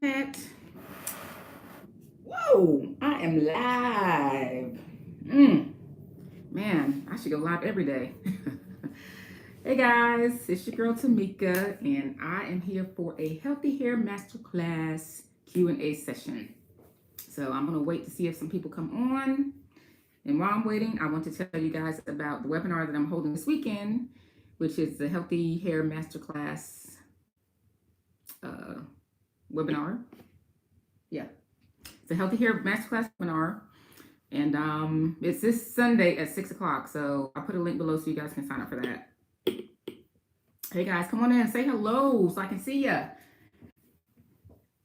That. Whoa, I am live. Mm, man, I should go live every day. Hey guys, it's your girl Tamika, and I am here for a healthy hair masterclass Q&A session. So I'm gonna wait to see if some people come on. And while I'm waiting, I want to tell you guys about the webinar that I'm holding this weekend, which is the Healthy Hair Masterclass uh, webinar. Yeah, it's a Healthy Hair Masterclass webinar. And it's this Sunday at 6 o'clock. So I'll put a link below so you guys can sign up for that. Hey guys, come on in, say hello so I can see ya.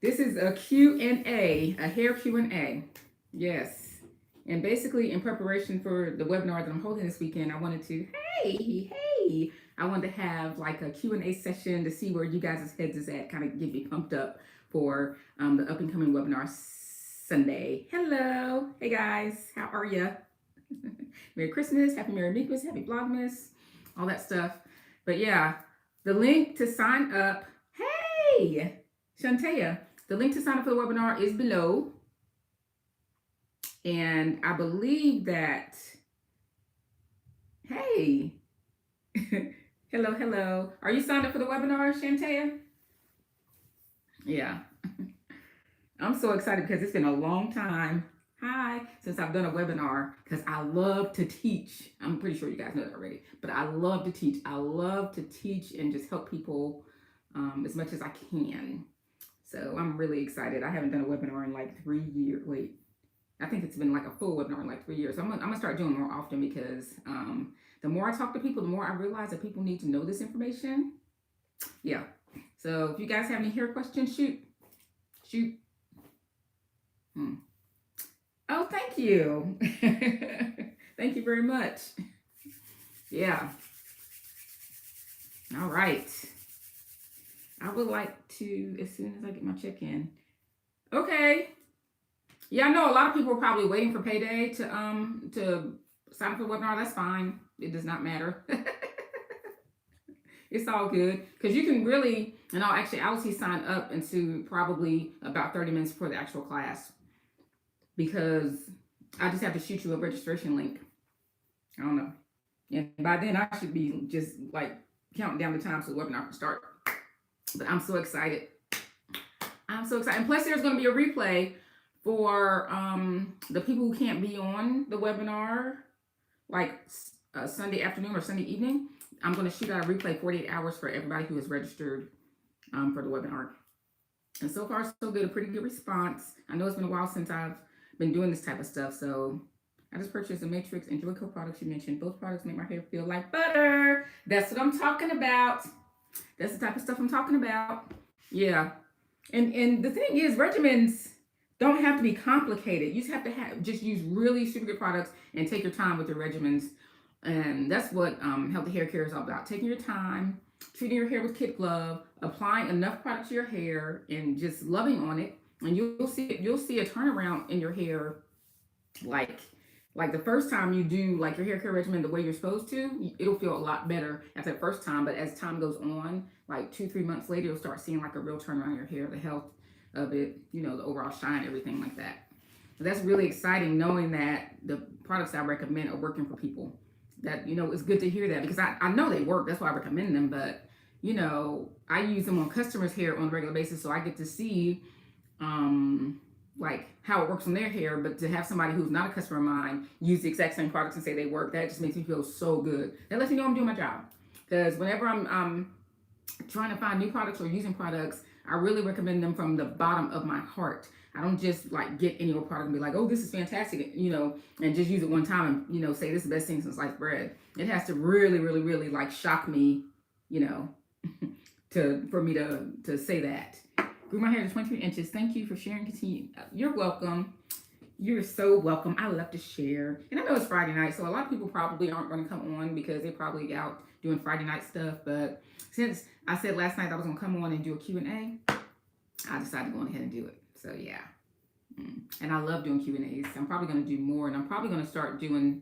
This is a Q&A, a hair Q&A. Yes. And basically in preparation for the webinar that I'm holding this weekend, I wanted to, I wanted to have like a Q&A session to see where you guys' heads is at, kind of get me pumped up for the up and coming webinar Sunday. Hello. Hey guys, how are you? Merry Christmas, Happy Merry Meekmas, Happy Vlogmas, all that stuff. But yeah, the link to sign up, hey, Shantea, the link to sign up for the webinar is below. And I believe that, hey, hello. Are you signed up for the webinar, Shantea? Yeah. I'm so excited because it's been a long time. Hi, since I've done a webinar because I love to teach. I'm pretty sure you guys know that already, but I love to teach. I love to teach and just help people as much as I can. So I'm really excited. I haven't done a webinar in like 3 years. Wait, I think it's been like a full webinar in like 3 years. So I'm gonna start doing more often because the more I talk to people, the more I realize that people need to know this information. Yeah. So if you guys have any hair questions, shoot. Oh, thank you. Thank you very much. Yeah. All right. I would like to, as soon as I get my check in. Okay. Yeah, I know a lot of people are probably waiting for payday to sign up for the webinar. That's fine. It does not matter. It's all good because you can really, and I'll see sign up into probably about 30 minutes before the actual class because I just have to shoot you a registration link. I don't know. And by then I should be just like counting down the time so the webinar can start. But I'm so excited. And plus there's going to be a replay for the people who can't be on the webinar, like Sunday afternoon or Sunday evening. I'm going to shoot out a replay 48 hours for everybody who is registered for the webinar. And so far, so good. A pretty good response. I know it's been a while since I've been doing this type of stuff. So I just purchased the Matrix and Joyco products you mentioned. Both products make my hair feel like butter. That's what I'm talking about. That's the type of stuff I'm talking about. Yeah. And the thing is, regimens don't have to be complicated. You just have to just use really super good products and take your time with your regimens. And that's what healthy hair care is all about. Taking your time, treating your hair with kid glove, applying enough product to your hair, and just loving on it. And you'll see a turnaround in your hair, like the first time you do like your hair care regimen the way you're supposed to, it'll feel a lot better after the first time. But as time goes on, like 2-3 months later, you'll start seeing like a real turnaround in your hair, the health of it, the overall shine, everything like that. But that's really exciting knowing that the products I recommend are working for people. That it's good to hear that because I know they work. That's why I recommend them. But I use them on customers' hair on a regular basis, so I get to see like how it works on their hair. But to have somebody who's not a customer of mine use the exact same products and say they work, that just makes me feel so good. That lets me know I'm doing my job. Because whenever I'm trying to find new products or using products, I really recommend them from the bottom of my heart. I don't just like get any old product and be like, oh, this is fantastic, and just use it one time and, say this is the best thing since sliced bread. It has to really, really, really like shock me, for me to say that. Grew my hair to 23 inches. Thank you for sharing. Continue. You're welcome. You're so welcome. I love to share. And I know it's Friday night, so a lot of people probably aren't going to come on because they're probably out doing Friday night stuff. But since I said last night I was going to come on and do a Q&A, I decided to go ahead and do it. So yeah. And I love doing Q&As. I'm probably going to do more, and I'm probably going to start doing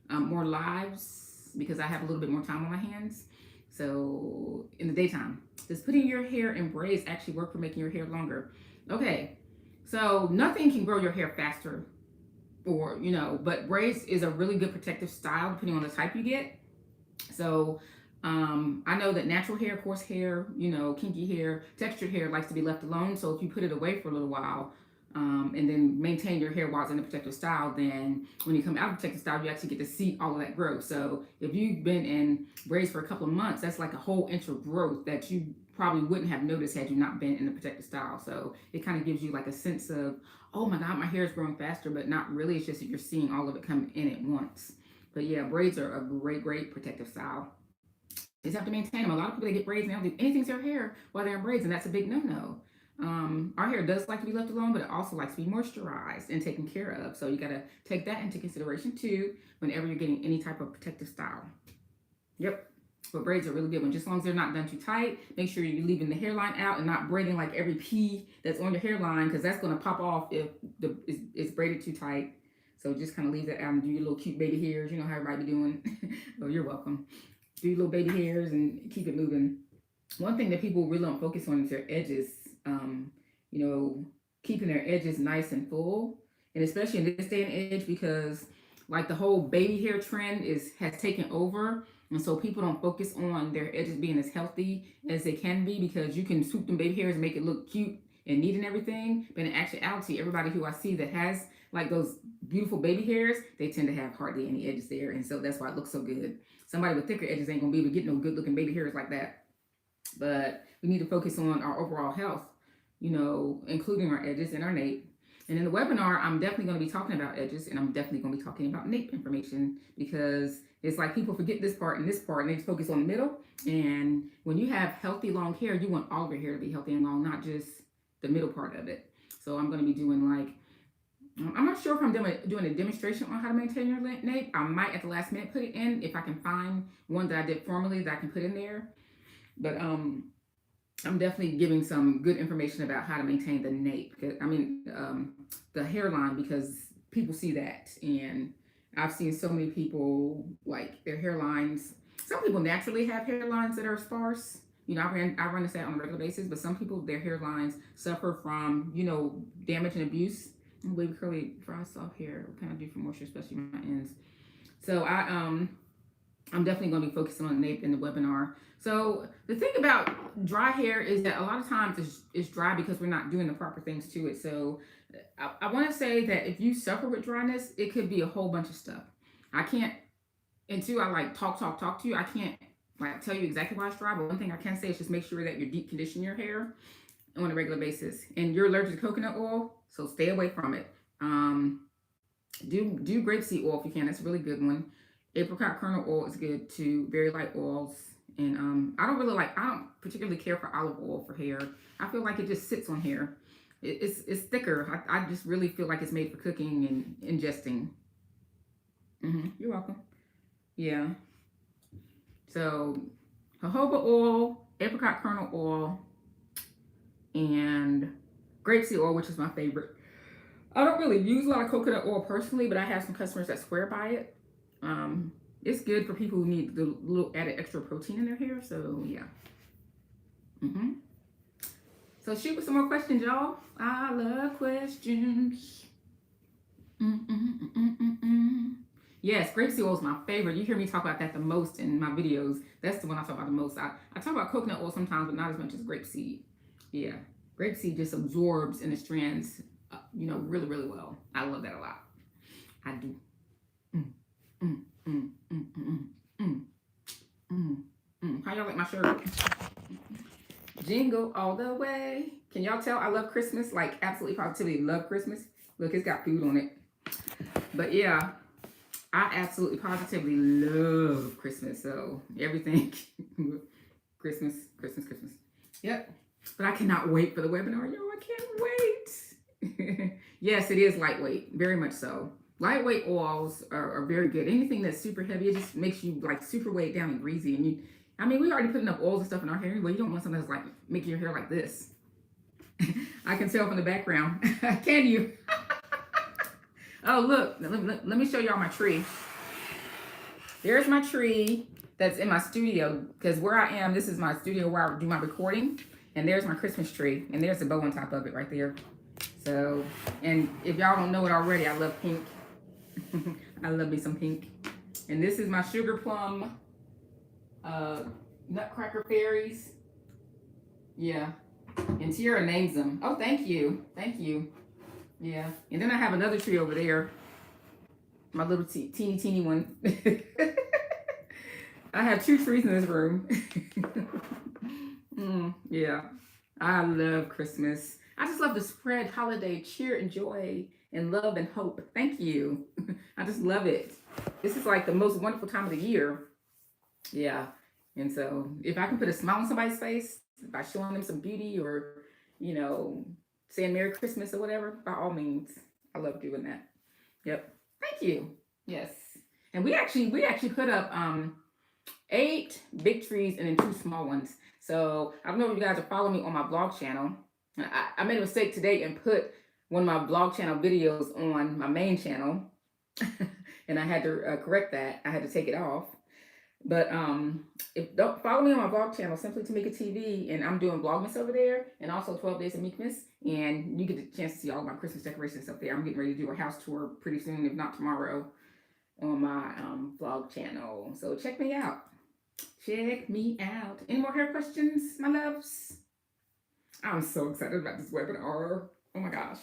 more lives because I have a little bit more time on my hands. So in the daytime, does putting your hair in braids actually work for making your hair longer? Okay, so nothing can grow your hair faster, or but braids is a really good protective style depending on the type you get. So I know that natural hair, coarse hair, kinky hair, textured hair likes to be left alone. So if you put it away for a little while, and then maintain your hair while it's in the protective style, then when you come out of protective style, you actually get to see all of that growth. So if you've been in braids for a couple of months, that's like a whole inch of growth that you probably wouldn't have noticed had you not been in the protective style. So it kind of gives you like a sense of, oh my God, my hair is growing faster, but not really. It's just that you're seeing all of it come in at once. But yeah, braids are a great protective style. You just have to maintain them. A lot of people, they get braids and they don't do anything to their hair while they're in braids, and that's a big no-no. Our hair does like to be left alone, but it also likes to be moisturized and taken care of. So you got to take that into consideration too whenever you're getting any type of protective style. Yep. But braids are really good one. Just as long as they're not done too tight, make sure you're leaving the hairline out and not braiding like every pea that's on your hairline, because that's going to pop off if it's braided too tight. So just kind of leave that out and do your little cute baby hairs. You know how everybody be doing. Oh, you're welcome. Do your little baby hairs and keep it moving. One thing that people really don't focus on is their edges. Keeping their edges nice and full. And especially in this day and age, because like the whole baby hair trend has taken over. And so people don't focus on their edges being as healthy as they can be, because you can swoop them baby hairs and make it look cute and neat and everything. But in actuality, everybody who I see that has like those beautiful baby hairs, they tend to have hardly any edges there. And so that's why it looks so good. Somebody with thicker edges ain't gonna be able to get no good looking baby hairs like that. But we need to focus on our overall health, including our edges and our nape. And in the webinar, I'm definitely going to be talking about edges, and I'm definitely going to be talking about nape information, because it's like people forget this part and this part, and they just focus on the middle. And when you have healthy long hair, you want all of your hair to be healthy and long, not just the middle part of it. So I'm going to be doing I'm not sure if I'm doing a demonstration on how to maintain your nape. I might at the last minute put it in if I can find one that I did formally that I can put in there. But I'm definitely giving some good information about how to maintain the nape. The hairline, because people see that, and I've seen so many people like their hairlines. Some people naturally have hairlines that are sparse. I run this out on a regular basis, but some people, their hairlines suffer from damage and abuse. Wavy curly fry soft hair. What can I do for moisture, especially my ends? So I'm definitely going to be focusing on nape in the webinar. So the thing about dry hair is that a lot of times it's dry because we're not doing the proper things to it. So I want to say that if you suffer with dryness, it could be a whole bunch of stuff. I can't, until I like talk to you, I can't like tell you exactly why it's dry. But one thing I can say is just make sure that you're deep conditioning your hair on a regular basis. And you're allergic to coconut oil, so stay away from it. Do grapeseed oil if you can. That's a really good one. Apricot kernel oil is good too. Very light oils. And I don't particularly care for olive oil for hair. I feel like it just sits on hair. It's thicker. I just really feel like it's made for cooking and ingesting. You're welcome. Yeah. So jojoba oil, apricot kernel oil, and grapeseed oil, which is my favorite. I don't really use a lot of coconut oil personally, but I have some customers that swear by it. It's good for people who need the little added extra protein in their hair. So yeah. So shoot with some more questions, y'all. I love questions. Yes, grapeseed oil is my favorite. You hear me talk about that the most in my videos. That's the one I talk about the most. I talk about coconut oil sometimes, but not as much as grapeseed. Yeah, grapeseed just absorbs in the strands, really, really well. I love that a lot. I do. How y'all like my shirt? Jingle all the way. Can y'all tell I love Christmas? Like absolutely positively love Christmas. Look, it's got food on it. But yeah, I absolutely positively love Christmas. So everything Christmas. Yep. But I cannot wait for the webinar. Yo, I can't wait. Yes, it is lightweight. Very much so. Lightweight oils are very good. Anything that's super heavy, it just makes you like super weighed down and greasy. And we already put enough oils and stuff in our hair anyway. You don't want something that's like making your hair like this. I can tell from the background. Can you? Oh, look. Let me show y'all my tree. There's my tree that's in my studio. Because where I am, this is my studio where I do my recording. And there's my Christmas tree. And there's the bow on top of it right there. So, and if y'all don't know it already, I love pink. I love me some pink. And this is my sugar plum nutcracker fairies. Yeah. And Tiara names them. Oh, thank you. Thank you. Yeah. And then I have another tree over there. My little teeny one. I have 2 trees in this room. Yeah. I love Christmas. I just love to spread holiday cheer and joy and love and hope. Thank you. I just love it. This is like the most wonderful time of the year. Yeah. And so if I can put a smile on somebody's face by showing them some beauty or, you know, saying Merry Christmas or whatever, by all means, I love doing that. Yep. Thank you. Yes. And we actually put up 8 big trees and then 2 small ones. So I don't know if you guys are following me on my blog channel. I made a mistake today and put one of my blog channel videos on my main channel. And I had to correct that. I had to take it off. But if don't follow me on my blog channel, Simply Tamika TV, and I'm doing Vlogmas over there, and also 12 Days of Meekness, and you get a chance to see all my Christmas decorations up there. I'm getting ready to do a house tour pretty soon, if not tomorrow, on my vlog channel. So check me out. Check me out. Any more hair questions, my loves? I'm so excited about this webinar. Oh my gosh,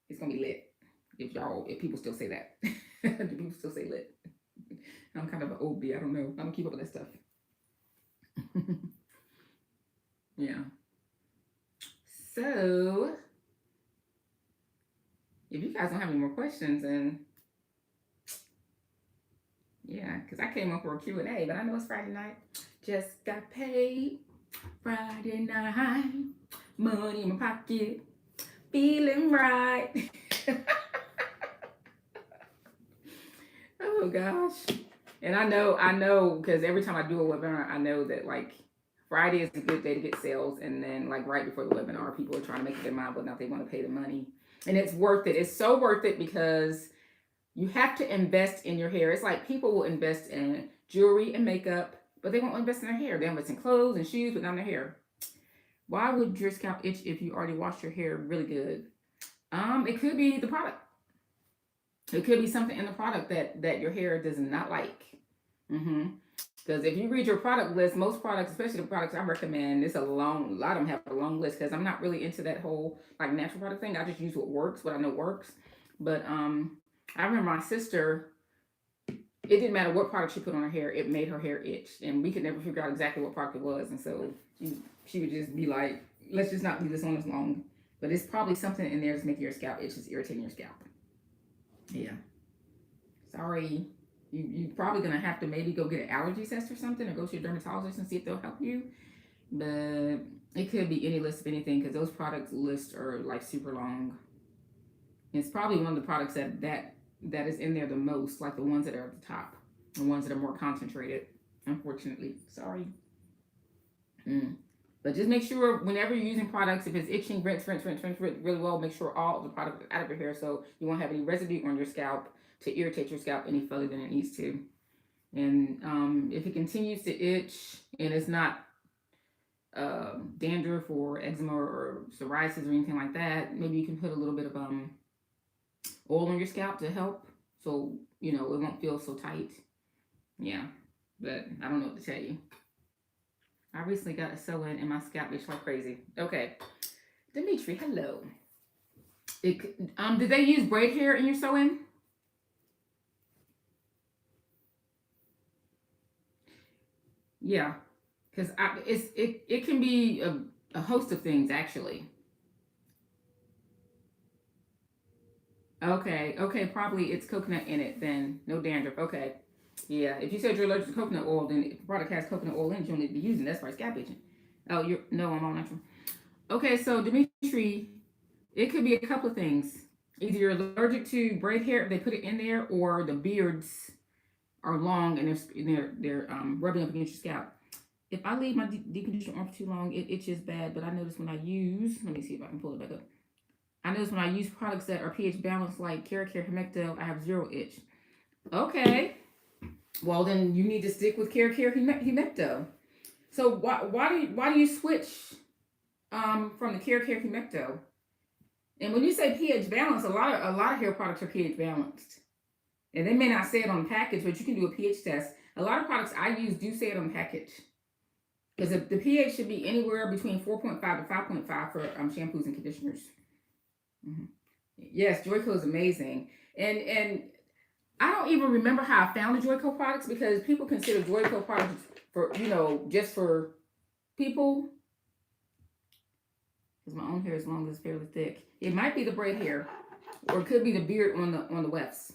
it's gonna be lit. If people still say that, do people still say lit? I'm kind of an old bee. I don't know. I'm gonna keep up with that stuff. Yeah. So, if you guys don't have any more questions, then yeah, because I came up for a Q&A, but I know it's Friday night. Just got paid Friday night. Money in my pocket. Feeling right. Oh gosh. And I know, because every time I do a webinar, I know that like Friday is a good day to get sales. And then like right before the webinar, people are trying to make up their mind whether or not they want to pay the money. And it's worth it. It's so worth it because you have to invest in your hair. It's like people will invest in jewelry and makeup, but they won't invest in their hair. They invest in clothes and shoes, but not in their hair. Why would your scalp itch if you already washed your hair really good? It could be the product. It could be something in the product that your hair does not like. Because if you read your product list, most products, especially the products I recommend, a lot of them have a long list because I'm not really into that whole like natural product thing. I just use what works, what I know works. But I remember my sister, it didn't matter what product she put on her hair, it made her hair itch. And we could never figure out exactly what product it was. And so she would just be like, let's just not leave this on as long. But it's probably something in there that's making your scalp itch, it's irritating your scalp. Yeah. Sorry. You probably going to have to maybe go get an allergy test or something, or go to your dermatologist and see if they'll help you. But it could be any list of anything because those products lists are like super long. It's probably one of the products that is in there the most, like the ones that are at the top, the ones that are more concentrated, unfortunately. Sorry. But just make sure whenever you're using products, if it's itching, rinse really well, make sure all of the product is out of your hair so you won't have any residue on your scalp to irritate your scalp any further than it needs to. And if it continues to itch and it's not dandruff or eczema or psoriasis or anything like that, maybe you can put a little bit of oil on your scalp to help so you know it won't feel so tight. Yeah, but I don't know what to tell you. I recently got a sew-in and my scalp itched like crazy. Okay, Dimitri, hello. Did they use braid hair in your sew-in? Yeah, because it can be a host of things actually. Okay, probably it's coconut in it then, no dandruff. Okay, yeah. If you said you're allergic to coconut oil, then if the product has coconut oil in it, you don't need to be using. That's why it's scalp itching. Oh, I'm all natural. Okay, so Dimitri, it could be a couple of things. Either you're allergic to braid hair if they put it in there, or the beards are long and they're rubbing up against your scalp. If I leave my deep conditioner on for too long, it itches bad. But I notice when I use, let me see if I can pull it back up. I notice when I use products that are pH balanced, like Care Humecto, I have zero itch. Okay, well then you need to stick with Care Humecto. So why do you switch from the Care Humecto. And when you say pH balance, a lot of hair products are pH balanced. And they may not say it on the package, but you can do a pH test. A lot of products I use do say it on the package. Because the pH should be anywhere between 4.5 to 5.5 for shampoos and conditioners. Mm-hmm. Yes, Joico is amazing. And I don't even remember how I found the Joico products, because people consider Joico products for, just for people. Because my own hair is long, it's fairly thick. It might be the braid hair, or it could be the beard on the wefts.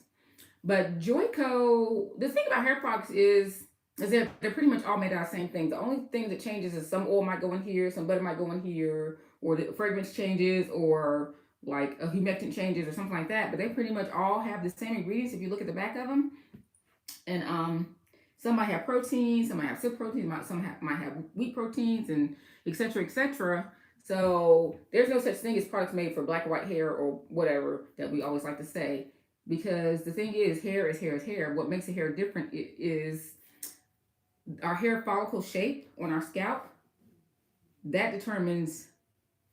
But Joico, the thing about hair products is they're pretty much all made out of the same thing. The only thing that changes is some oil might go in here, some butter might go in here, or the fragrance changes, or like a humectant changes or something like that. But they pretty much all have the same ingredients if you look at the back of them. And some might have protein, some might have silk protein, some might have wheat proteins, and etc. etc. So there's no such thing as products made for black or white hair or whatever that we always like to say. Because the thing is, hair is hair is hair. What makes a hair different is our hair follicle shape on our scalp. That determines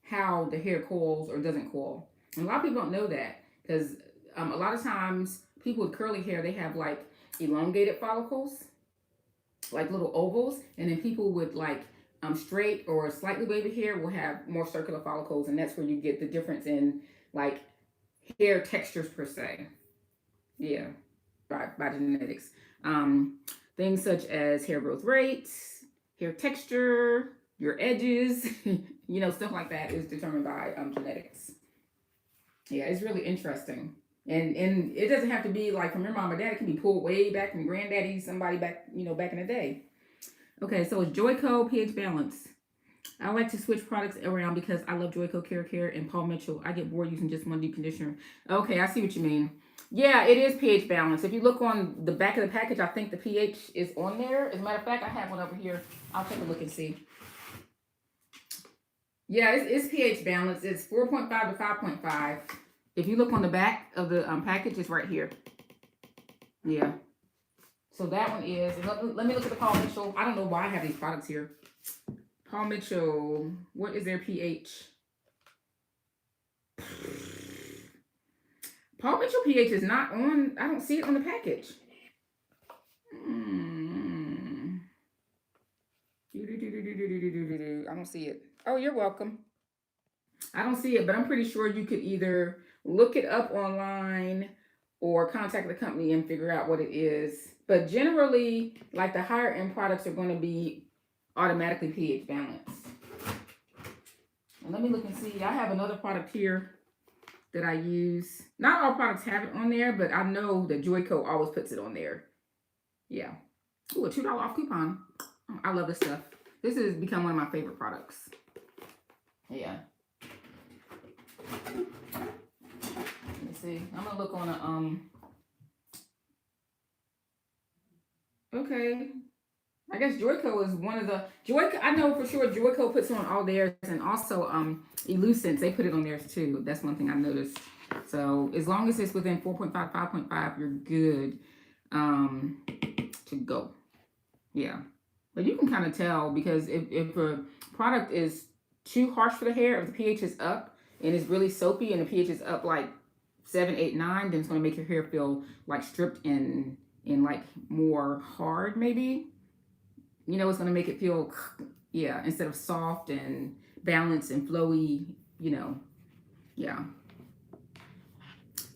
how the hair coils or doesn't coil. And a lot of people don't know that, because a lot of times people with curly hair, they have like elongated follicles, like little ovals. And then people with like straight or slightly wavy hair will have more circular follicles. And that's where you get the difference in like hair textures per se. Yeah, by genetics. Things such as hair growth rates, hair texture, your edges, stuff like that is determined by genetics. Yeah, it's really interesting. And it doesn't have to be like from your mom or dad. It can be pulled way back from granddaddy, somebody back, back in the day. Okay, so it's Joico pH balance. I like to switch products around because I love Joico Care and Paul Mitchell. I get bored using just one deep conditioner. Okay, I see what you mean. Yeah, it is pH balance. If you look on the back of the package, I think the pH is on there. As a matter of fact, I have one over here. I'll take a look and see. Yeah, it's pH balance. It's 4.5 to 5.5. If you look on the back of the package, it's right here. Yeah. So that one is. Let me look at the Paul Mitchell. I don't know why I have these products here. Paul Mitchell, what is their pH? Paul Mitchell pH is not on. I don't see it on the package. I don't see it. Oh, you're welcome. I don't see it, but I'm pretty sure you could either look it up online or contact the company and figure out what it is. But generally, like the higher end products are going to be automatically pH balanced. And let me look and see. I have another product here that I use. Not all products have it on there, but I know that Joico always puts it on there. Yeah. Ooh, a $2 off coupon. Oh, I love this stuff. This has become one of my favorite products. Yeah. Let me see. I'm gonna look on a okay. I guess Joico is one of the Joico. I know for sure Joico puts on all theirs, and also Elucence, they put it on theirs too. That's one thing I noticed. So as long as it's within 4.5, 5.5, you're good to go. Yeah, but you can kind of tell, because if a product is too harsh for the hair, if the pH is up and it's really soapy and the pH is up like 7, 8, 9, then it's going to make your hair feel like stripped and like more hard maybe. It's going to make it feel, yeah, instead of soft and balanced and flowy, yeah.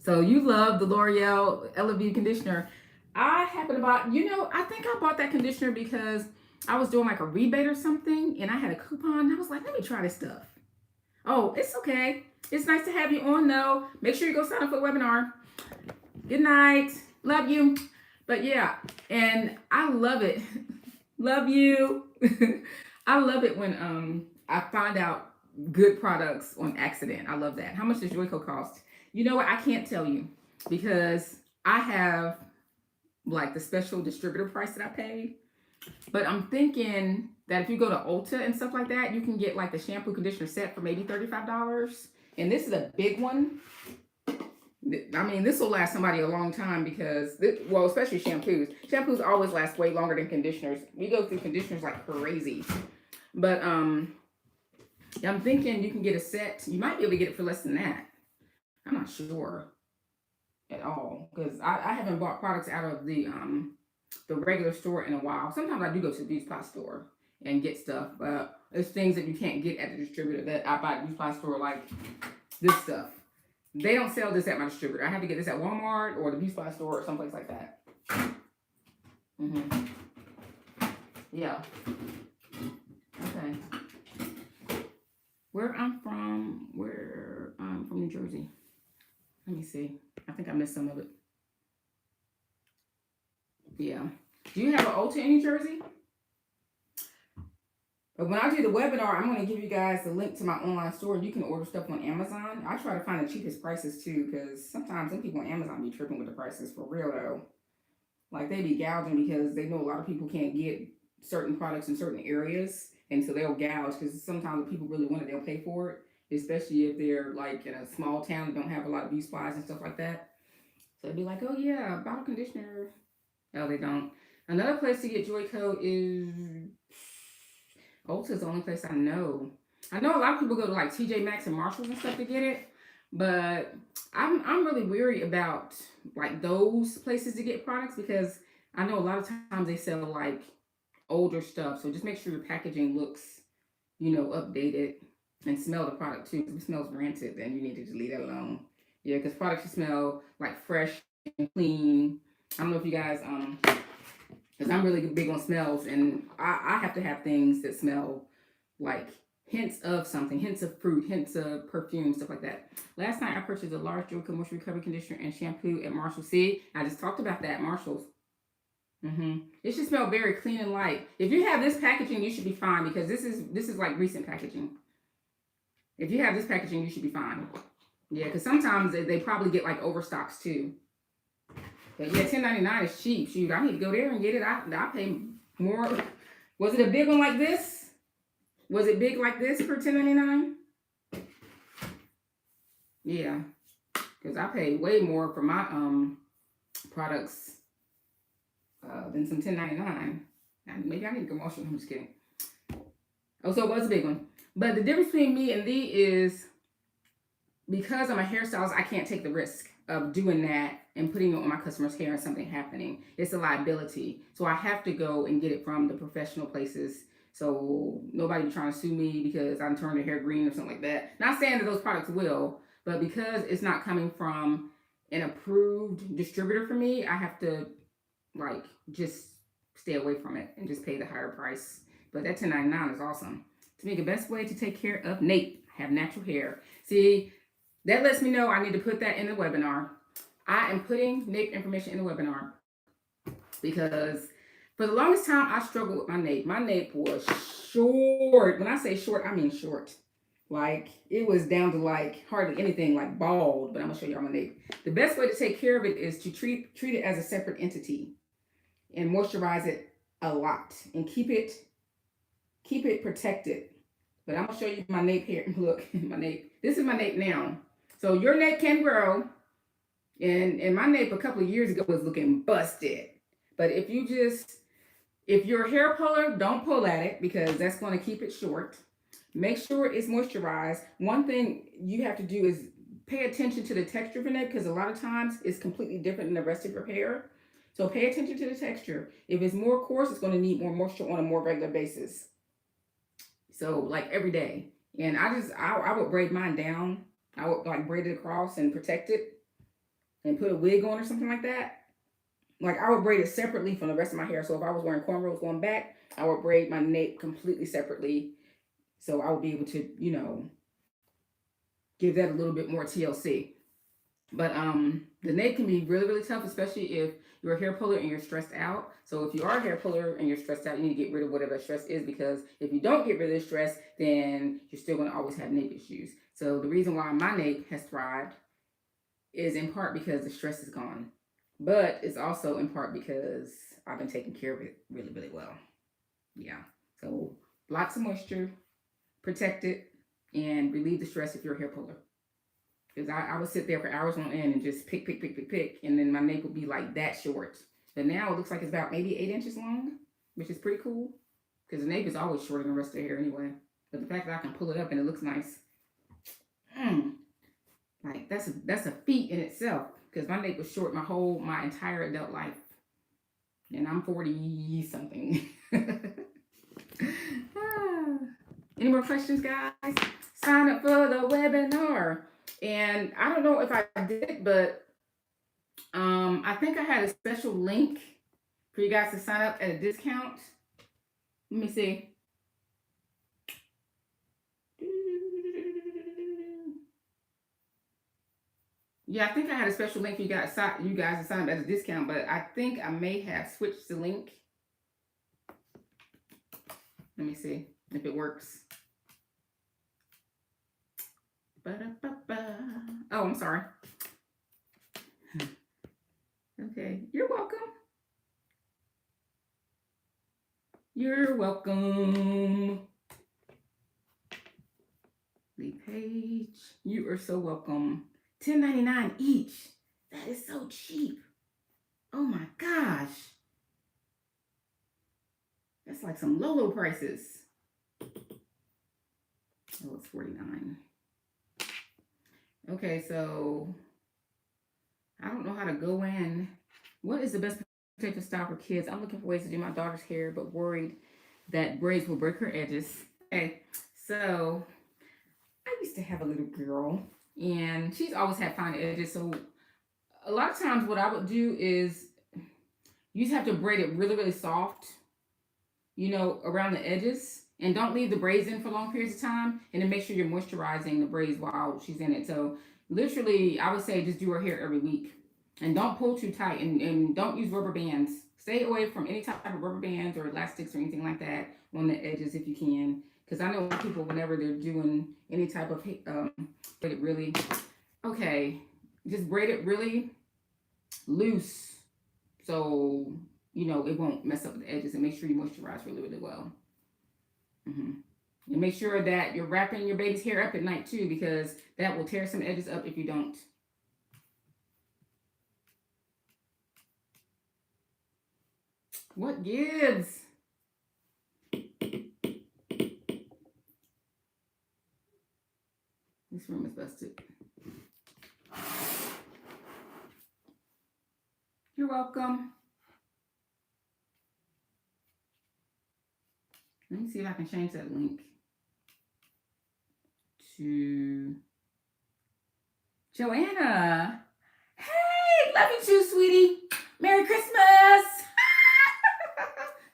So you love the L'Oreal Elevate conditioner. I happen to buy, I think I bought that conditioner because I was doing like a rebate or something, and I had a coupon, and I was like, let me try this stuff. Oh, it's okay. It's nice to have you on, though. Make sure you go sign up for the webinar. Good night. Love you. But yeah, and I love it. Love you. I love it when I find out good products on accident. I love that. How much does Joico cost? You know what? I can't tell you, because I have like the special distributor price that I paid. But I'm thinking that if you go to Ulta and stuff like that, you can get like the shampoo conditioner set for maybe $35. And this is a big one. I mean, this will last somebody a long time because, especially shampoos. Shampoos always last way longer than conditioners. We go through conditioners like crazy. But I'm thinking you can get a set. You might be able to get it for less than that. I'm not sure at all because I haven't bought products out of the regular store in a while. Sometimes I do go to the beauty supply store and get stuff, but it's things that you can't get at the distributor that I buy at the beauty supply store, like this stuff. They don't sell this at my distributor. I have to get this at Walmart or the beauty supply store or someplace like that. Yeah. Okay. Where I'm from New Jersey. Let me see. I think I missed some of it. Yeah. Do you have an Ulta in New Jersey? But when I do the webinar, I'm going to give you guys the link to my online store. You can order stuff on Amazon. I try to find the cheapest prices too, because sometimes some people on Amazon be tripping with the prices for real though. Like they be gouging because they know a lot of people can't get certain products in certain areas, and so they'll gouge because sometimes if people really want it, they'll pay for it, especially if they're like in a small town and don't have a lot of beauty supplies and stuff like that. So they'd be like, oh yeah, bottle conditioner. No, they don't. Another place to get Joico is Ulta is the only place I know. I know a lot of people go to like TJ Maxx and Marshalls and stuff to get it, but I'm really weary about like those places to get products because I know a lot of times they sell like older stuff. So just make sure your packaging looks, updated, and smell the product too. If it smells rancid, then you need to just leave that alone. Yeah, because products should smell like fresh and clean. I don't know if you guys because I'm really big on smells, and I have to have things that smell like hints of something, hints of fruit, hints of perfume, stuff like that. Last night I purchased a large Joico Moisture Recovery Conditioner and shampoo at Marshall. See, I just talked about that, Marshall's. It should smell very clean and light. If you have this packaging, you should be fine because this is like recent packaging. If you have this packaging, you should be fine. Yeah, because sometimes they probably get like overstocks too. But yeah, $10.99 is cheap. Shoot, I need to go there and get it. I pay more. Was it a big one like this? Was it big like this for $10.99? Yeah, because I pay way more for my products than some $10.99. Maybe I need to go wash it. I'm just kidding. Oh, so it was a big one. But the difference between me and thee is because I'm a hairstylist, I can't take the risk of doing that and putting it on my customer's hair and something happening. It's a liability. So I have to go and get it from the professional places. So nobody be trying to sue me because I'm turning their hair green or something like that. Not saying that those products will, but because it's not coming from an approved distributor for me, I have to like just stay away from it and just pay the higher price. But that $10.99 is awesome. To me, the best way to take care of Nate, have natural hair. See, that lets me know I need to put that in the webinar. I am putting nape information in the webinar because for the longest time I struggled with my nape. My nape was short. When I say short, I mean short. Like it was down to like hardly anything, like bald. But I'm gonna show y'all my nape. The best way to take care of it is to treat it as a separate entity and moisturize it a lot and keep it protected. But I'm gonna show you my nape here. Look, my nape. This is my nape now. So your nape can grow. And my nape a couple of years ago was looking busted. But if your hair puller, don't pull at it because that's going to keep it short. Make sure it's moisturized. One thing you have to do is pay attention to the texture of your nape because a lot of times it's completely different than the rest of your hair. So pay attention to the texture. If it's more coarse, it's going to need more moisture on a more regular basis. So like every day. And I would braid mine down. I would like braid it across and protect it and put a wig on or something like that. Like I would braid it separately from the rest of my hair. So if I was wearing cornrows going back, I would braid my nape completely separately. So I would be able to, give that a little bit more TLC. But the nape can be really, really tough, especially if you're a hair puller and you're stressed out. So if you are a hair puller and you're stressed out, you need to get rid of whatever stress is because if you don't get rid of the stress, then you're still going to always have nape issues. So the reason why my nape has thrived is in part because the stress is gone. But it's also in part because I've been taking care of it really, really well. Yeah. So lots of moisture, protect it, and relieve the stress if you're a hair puller. Because I would sit there for hours on end and just pick, and then my nape would be like that short. But now it looks like it's about maybe 8 inches long, which is pretty cool. Because the nape is always shorter than the rest of the hair anyway. But the fact that I can pull it up and it looks nice, like that's a feat in itself. Because my neck was short my entire adult life, and I'm 40 something. Any more questions, guys? Sign up for the webinar. And I don't know if I did, but I think I had a special link for you guys to sign up at a discount. Let me see. Yeah, I think I had a special link for you guys to sign up at a discount, but I think I may have switched the link. Let me see if it works. Ba-da-ba-ba. Oh, I'm sorry. Okay, you're welcome. You're welcome. The page. You are so welcome. $10.99 each. That is so cheap. Oh my gosh. That's like some low prices. Oh, it's $49. Okay, so I don't know how to go in. What is the best protective style for kids? I'm looking for ways to do my daughter's hair, but worried that braids will break her edges. Okay, so I used to have a little girl, and she's always had fine edges. So a lot of times what I would do is you just have to braid it really, really soft, around the edges. And don't leave the braids in for long periods of time. And then make sure you're moisturizing the braids while she's in it. So literally, I would say just do her hair every week. And don't pull too tight. And don't use rubber bands. Stay away from any type of rubber bands or elastics or anything like that on the edges if you can. Because I know people, whenever they're doing any type of braid it really, okay, just braid it really loose. So, it won't mess up the edges. And make sure you moisturize really, really well. And make sure that you're wrapping your baby's hair up at night too, because that will tear some edges up if you don't. What gives? This room is busted. You're welcome. Let me see if I can change that link to Joanna. Hey, love you too, sweetie. Merry Christmas.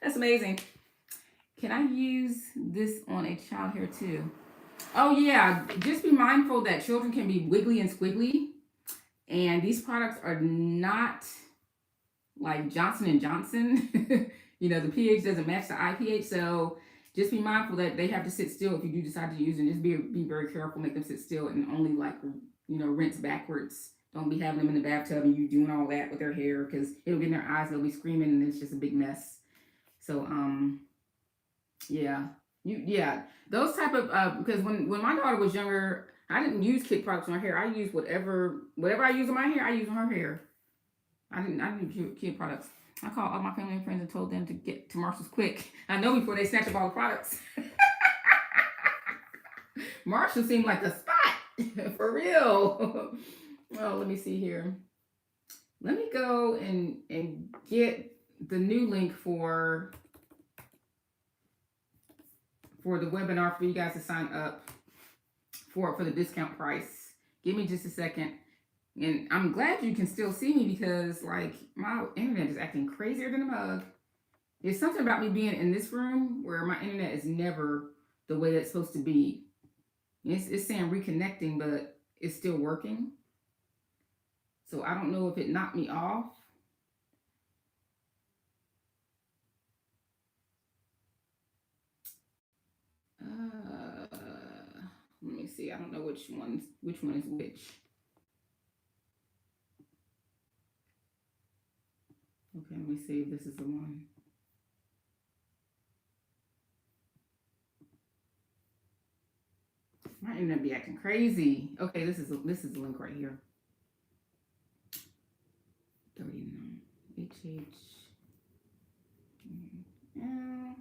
That's amazing. Can I use this on a child hair too? Oh yeah, just be mindful that children can be wiggly and squiggly. And these products are not like Johnson & Johnson. The pH doesn't match the IPH, so just be mindful that they have to sit still if you do decide to use them. Just be very careful, make them sit still, and only rinse backwards. Don't be having them in the bathtub and you doing all that with their hair, because it'll get in their eyes, they'll be screaming, and it's just a big mess. So those type of because when my daughter was younger, I didn't use kid products on her hair. I used whatever I use on my hair, I use on her hair. I didn't do kid products. I called all my family and friends and told them to get to Marshall's quick. I know, before they snatch up all the products. Marshall seemed like the spot for real. Well, let me see here. Let me go and get the new link for the webinar for you guys to sign up for the discount price. Give me just a second. And I'm glad you can still see me, because my internet is acting crazier than a mug. There's something about me being in this room where my internet is never the way it's supposed to be. It's saying reconnecting, but it's still working. So I don't know if it knocked me off. Let me see. I don't know which one is which. Okay, let me see if this is the one. My internet be acting crazy. Okay, this is the link right here. 39 HH. Yeah.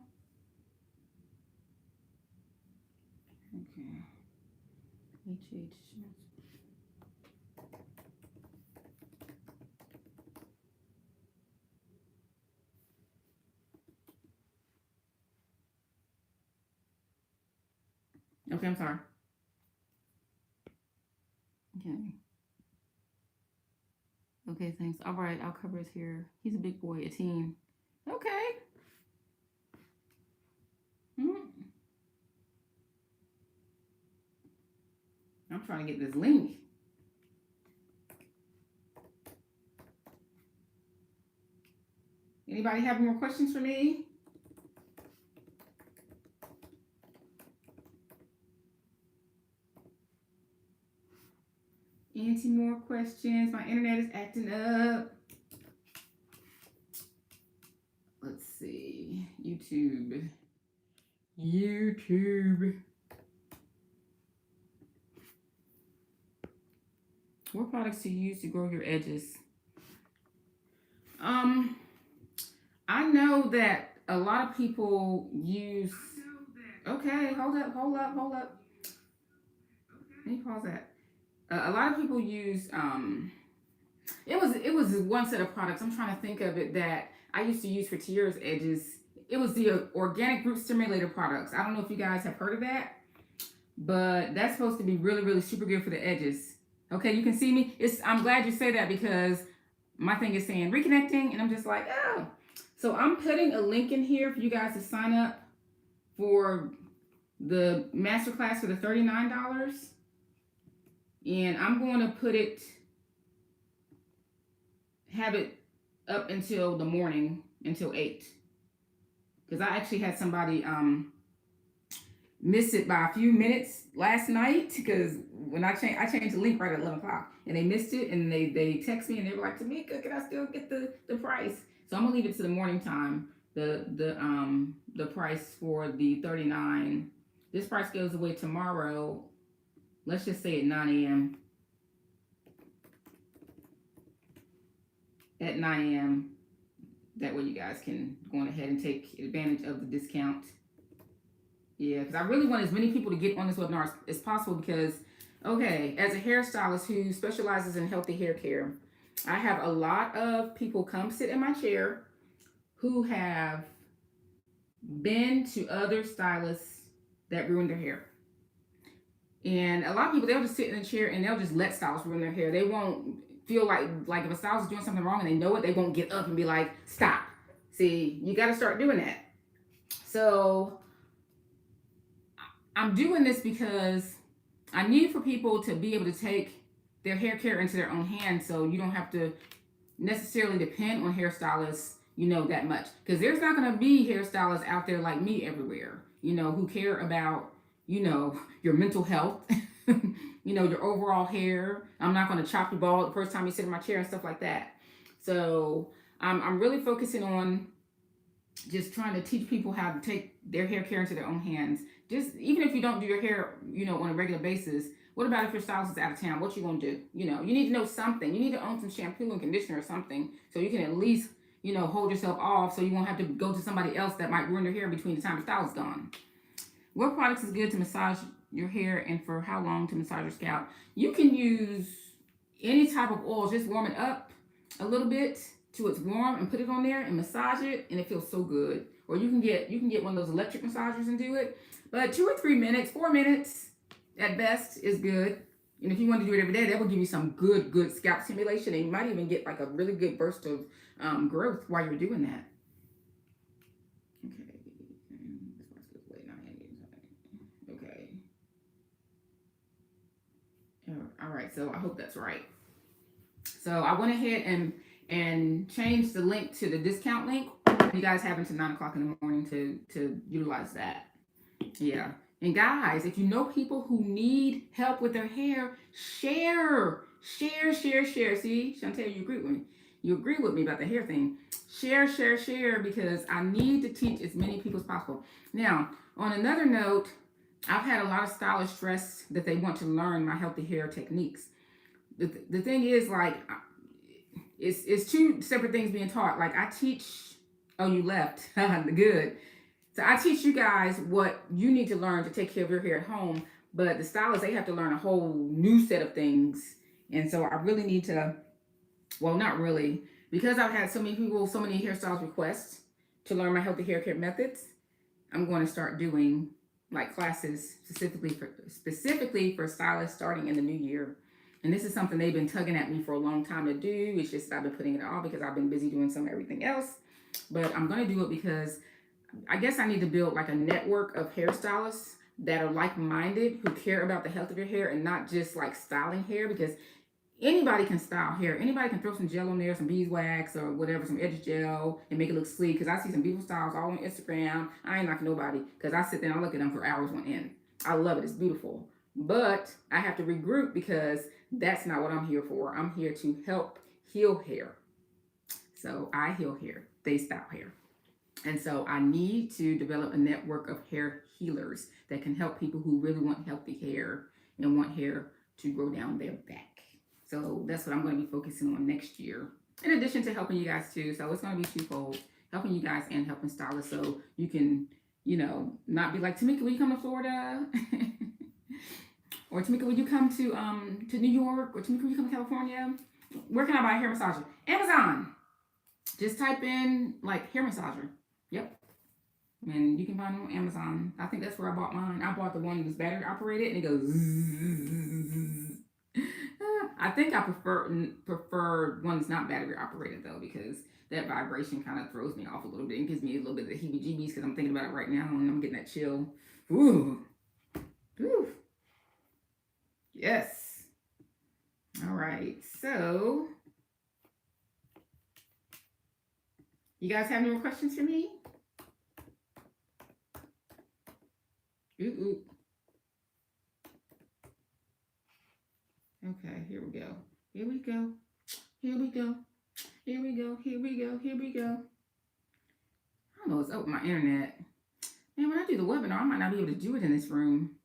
HH. Okay, I'm sorry. Okay. Okay, thanks. All right, I'll cover his hair. He's a big boy, a teen. Okay. Hmm. I'm trying to get this link. Anybody have more questions for me? Any more questions? My internet is acting up. Let's see. YouTube. What products do you use to grow your edges? I know that a lot of people use. Okay, hold up. Let me pause that. A lot of people use. It was one set of products. I'm trying to think of it that I used to use for Tiara's edges. It was the organic root stimulator products. I don't know if you guys have heard of that, but that's supposed to be really, really super good for the edges. Okay, you can see me. I'm glad you say that because my thing is saying reconnecting, and I'm just like, oh. So I'm putting a link in here for you guys to sign up for the masterclass for the $39, and I'm going to have it up until the morning, until 8, because I actually had somebody miss it by a few minutes last night, because when I changed the link right at 11 o'clock, and they missed it, and they text me and they were like, Tamika, can I still get the price? So I'm gonna leave it to the morning time. The price for the 39. This price goes away tomorrow. Let's just say at 9 a.m. At 9 a.m. That way you guys can go on ahead and take advantage of the discount. Yeah, because I really want as many people to get on this webinar as possible because, okay, as a hairstylist who specializes in healthy hair care, I have a lot of people come sit in my chair who have been to other stylists that ruined their hair. And a lot of people, they'll just sit in a chair and they'll just let stylists ruin their hair. They won't feel like if a stylist is doing something wrong and they know it, they won't get up and be like, stop. See, you got to start doing that. So I'm doing this because I need for people to be able to take their hair care into their own hands, so you don't have to necessarily depend on hairstylists, that much. Because there's not going to be hairstylists out there like me everywhere, who care about, your mental health, your overall hair. I'm not going to chop your bald the first time you sit in my chair and stuff like that. So I'm really focusing on just trying to teach people how to take their hair care into their own hands. Just even if you don't do your hair, on a regular basis, what about if your stylist is out of town? What you gonna do? You need to know something. You need to own some shampoo and conditioner or something so you can at least, hold yourself off so you won't have to go to somebody else that might ruin your hair between the time the stylist is gone. What products is good to massage your hair and for how long to massage your scalp? You can use any type of oil. Just warm it up a little bit till it's warm and put it on there and massage it, and it feels so good. Or you can get one of those electric massagers and do it. But 2 or 3 minutes, 4 minutes at best is good. And if you want to do it every day, that will give you some good scalp stimulation, and you might even get like a really good burst of growth while you're doing that. Okay. All right. So I hope that's right. So I went ahead and changed the link to the discount link. You guys have until 9 o'clock in the morning to utilize that. Yeah. And guys, if you know people who need help with their hair, share. See, Chantel, you agree with me. You agree with me about the hair thing. Share, because I need to teach as many people as possible. Now, on another note, I've had a lot of stylists stress that they want to learn my healthy hair techniques. The thing is, like, it's 2 separate things being taught. Like, I teach, oh, you left, good. So I teach you guys what you need to learn to take care of your hair at home, But the stylists, they have to learn a whole new set of things. And so I really need to, well, not really, because I've had so many people, so many hairstyles requests to learn my healthy hair care methods. I'm going to start doing like classes specifically for stylists starting in the new year. And this is something they've been tugging at me for a long time to do. It's just I've been putting it off because I've been busy doing some everything else. But I'm going to do it because I guess I need to build like a network of hairstylists that are like-minded, who care about the health of your hair and not just like styling hair, because anybody can style hair. Anybody can throw some gel on there, some beeswax or whatever, some edge gel, and make it look sleek. Because I see some beautiful styles all on Instagram. I ain't knocking nobody, because I sit there and I look at them for hours on end. I love it. It's beautiful. But I have to regroup because that's not what I'm here for. I'm here to help heal hair. So I heal hair. They style hair. And so I need to develop a network of hair healers that can help people who really want healthy hair and want hair to grow down their back. So that's what I'm going to be focusing on next year, in addition to helping you guys too. So it's going to be twofold, helping you guys and helping stylists, so you can, not be like, Tamika, will you come to Florida? Or Tamika, will you come to New York? Or Tamika, will you come to California? Where can I buy a hair massager? Amazon. Just type in like hair massager. Yep. And you can find them on Amazon. I think that's where I bought mine. I bought the one that's battery operated, and it goes zzz. I think I prefer one that's not battery operated though, because that vibration kind of throws me off a little bit and gives me a little bit of the heebie-jeebies, because I'm thinking about it right now and I'm getting that chill. Ooh. Ooh. Yes. All right. So, you guys have any more questions for me? Ooh. Okay, here we go. Here we go. Here we go. Here we go. Here we go. Here we go. I don't know what's up with my internet. Man, when I do the webinar, I might not be able to do it in this room.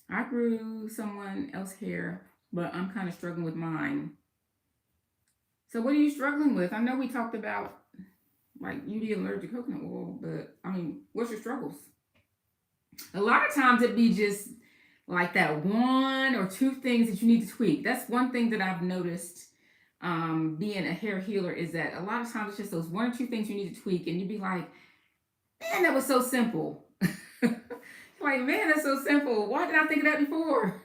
I grew someone else's hair, but I'm kind of struggling with mine. So what are you struggling with? I know we talked about like you being allergic to coconut oil, but I mean, what's your struggles? A lot of times it'd be just like that one or two things that you need to tweak. That's one thing that I've noticed being a hair healer, is that a lot of times it's just those one or two things you need to tweak, and you'd be like, man, that was so simple. Like, man, that's so simple. Why did I think of that before?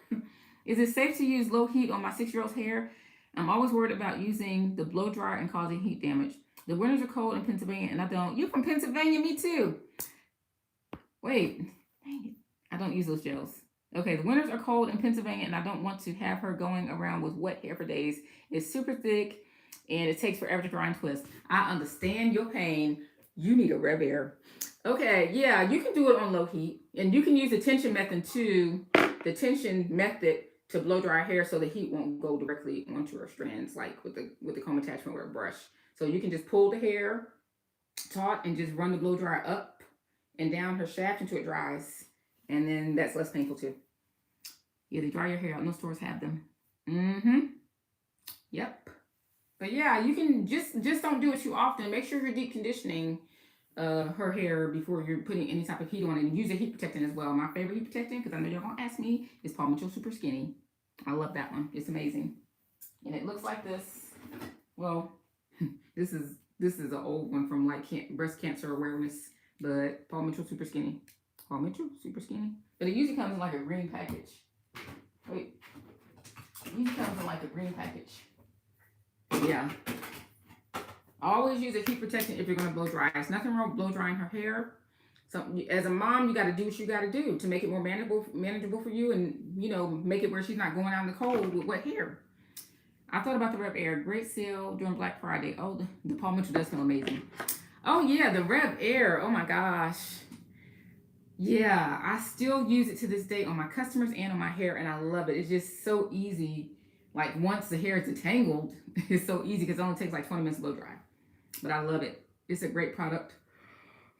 Is it safe to use low heat on my 6-year-old's hair? I'm always worried about using the blow dryer and causing heat damage. The winters are cold in Pennsylvania, and I don't. You're from Pennsylvania? Me too. Wait, dang it. I don't use those gels. Okay, the winters are cold in Pennsylvania, and I don't want to have her going around with wet hair for days. It's super thick, and it takes forever to dry and twist. I understand your pain. You need a Rev Air. Okay, yeah, you can do it on low heat, and you can use the tension method too. The tension method to blow dry hair, so the heat won't go directly onto her strands, like with the comb attachment or a brush. So you can just pull the hair taut and just run the blow dryer up and down her shaft until it dries. And then that's less painful too. Yeah, they dry your hair out. No stores have them. Yep. But yeah, you can just don't do it too often. Make sure you're deep conditioning her hair before you're putting any type of heat on it. And use a heat protectant as well. My favorite heat protectant, because I know you're gonna ask me, is Paul Mitchell Super Skinny. I love that one. It's amazing. And it looks like this. Well, this is an old one from like breast cancer awareness, but Paul Mitchell Super Skinny. Paul Mitchell Super Skinny. But it usually comes in like a green package. Wait. It usually comes in like a green package. Yeah. Always use a heat protectant if you're going to blow dry. There's nothing wrong with blow drying her hair. So as a mom, you got to do what you got to do to make it more manageable for you, and make it where she's not going out in the cold with wet hair. I thought about the Rev Air. Great sale during Black Friday. Oh, the Paul Mitchell does smell amazing. Oh yeah, the Rev Air. Oh my gosh. Yeah, I still use it to this day on my customers and on my hair, and I love it. It's just so easy. Like once the hair is detangled, it's so easy because it only takes like 20 minutes to blow dry. But I love it. It's a great product.